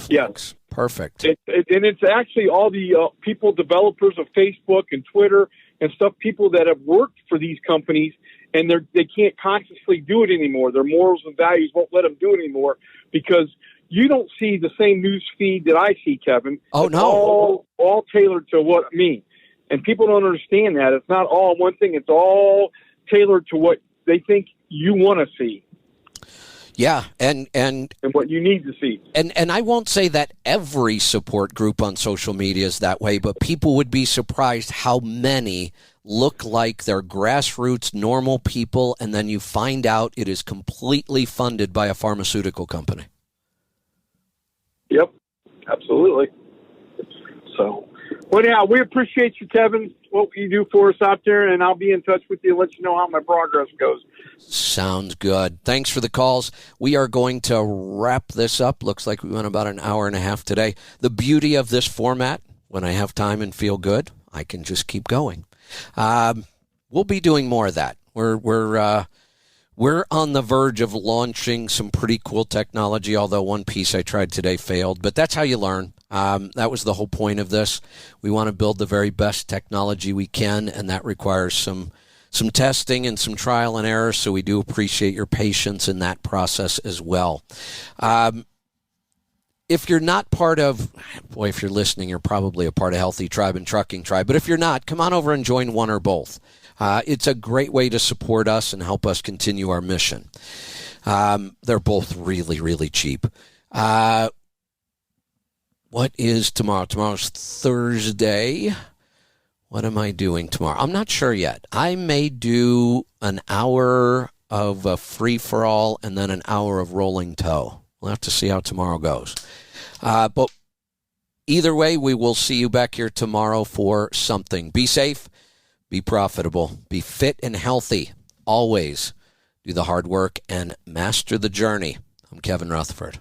Yes. Perfect. And it's actually all the people, developers of Facebook and Twitter and stuff, people that have worked for these companies, and they can't consciously do it anymore. Their morals and values won't let them do it anymore because you don't see the same news feed that I see, Kevin. Oh, no. All tailored to what I mean. And people don't understand that. It's not all one thing. It's all tailored to what they think you want to see. Yeah, and what you need to see. And I won't say that every support group on social media is that way, but people would be surprised how many look like they're grassroots, normal people, and then you find out it is completely funded by a pharmaceutical company. Yep, absolutely. So, well, yeah, we appreciate you, Kevin, what you do for us out there, and I'll be in touch with you and let you know how my progress goes. Sounds good. Thanks for the calls. We are going to wrap this up. Looks like we went about an hour and a half today. The beauty of this format, when I have time and feel good, I can just keep going. We'll be doing more of that. We're on the verge of launching some pretty cool technology, although one piece I tried today failed. But that's how you learn. That was the whole point of this. We want to build the very best technology we can, and that requires some testing and some trial and error, so we do appreciate your patience in that process as well. If you're not part of, if you're listening, you're probably a part of Healthy Tribe and Trucking Tribe. But if you're not, come on over and join one or both. It's a great way to support us and help us continue our mission. They're both really, really cheap. What is tomorrow? Tomorrow's Thursday. What am I doing tomorrow? I'm not sure yet. I may do an hour of a free-for-all and then an hour of rolling toe. We'll have to see how tomorrow goes. But either way, we will see you back here tomorrow for something. Be safe, be profitable, be fit and healthy. Always do the hard work and master the journey. I'm Kevin Rutherford.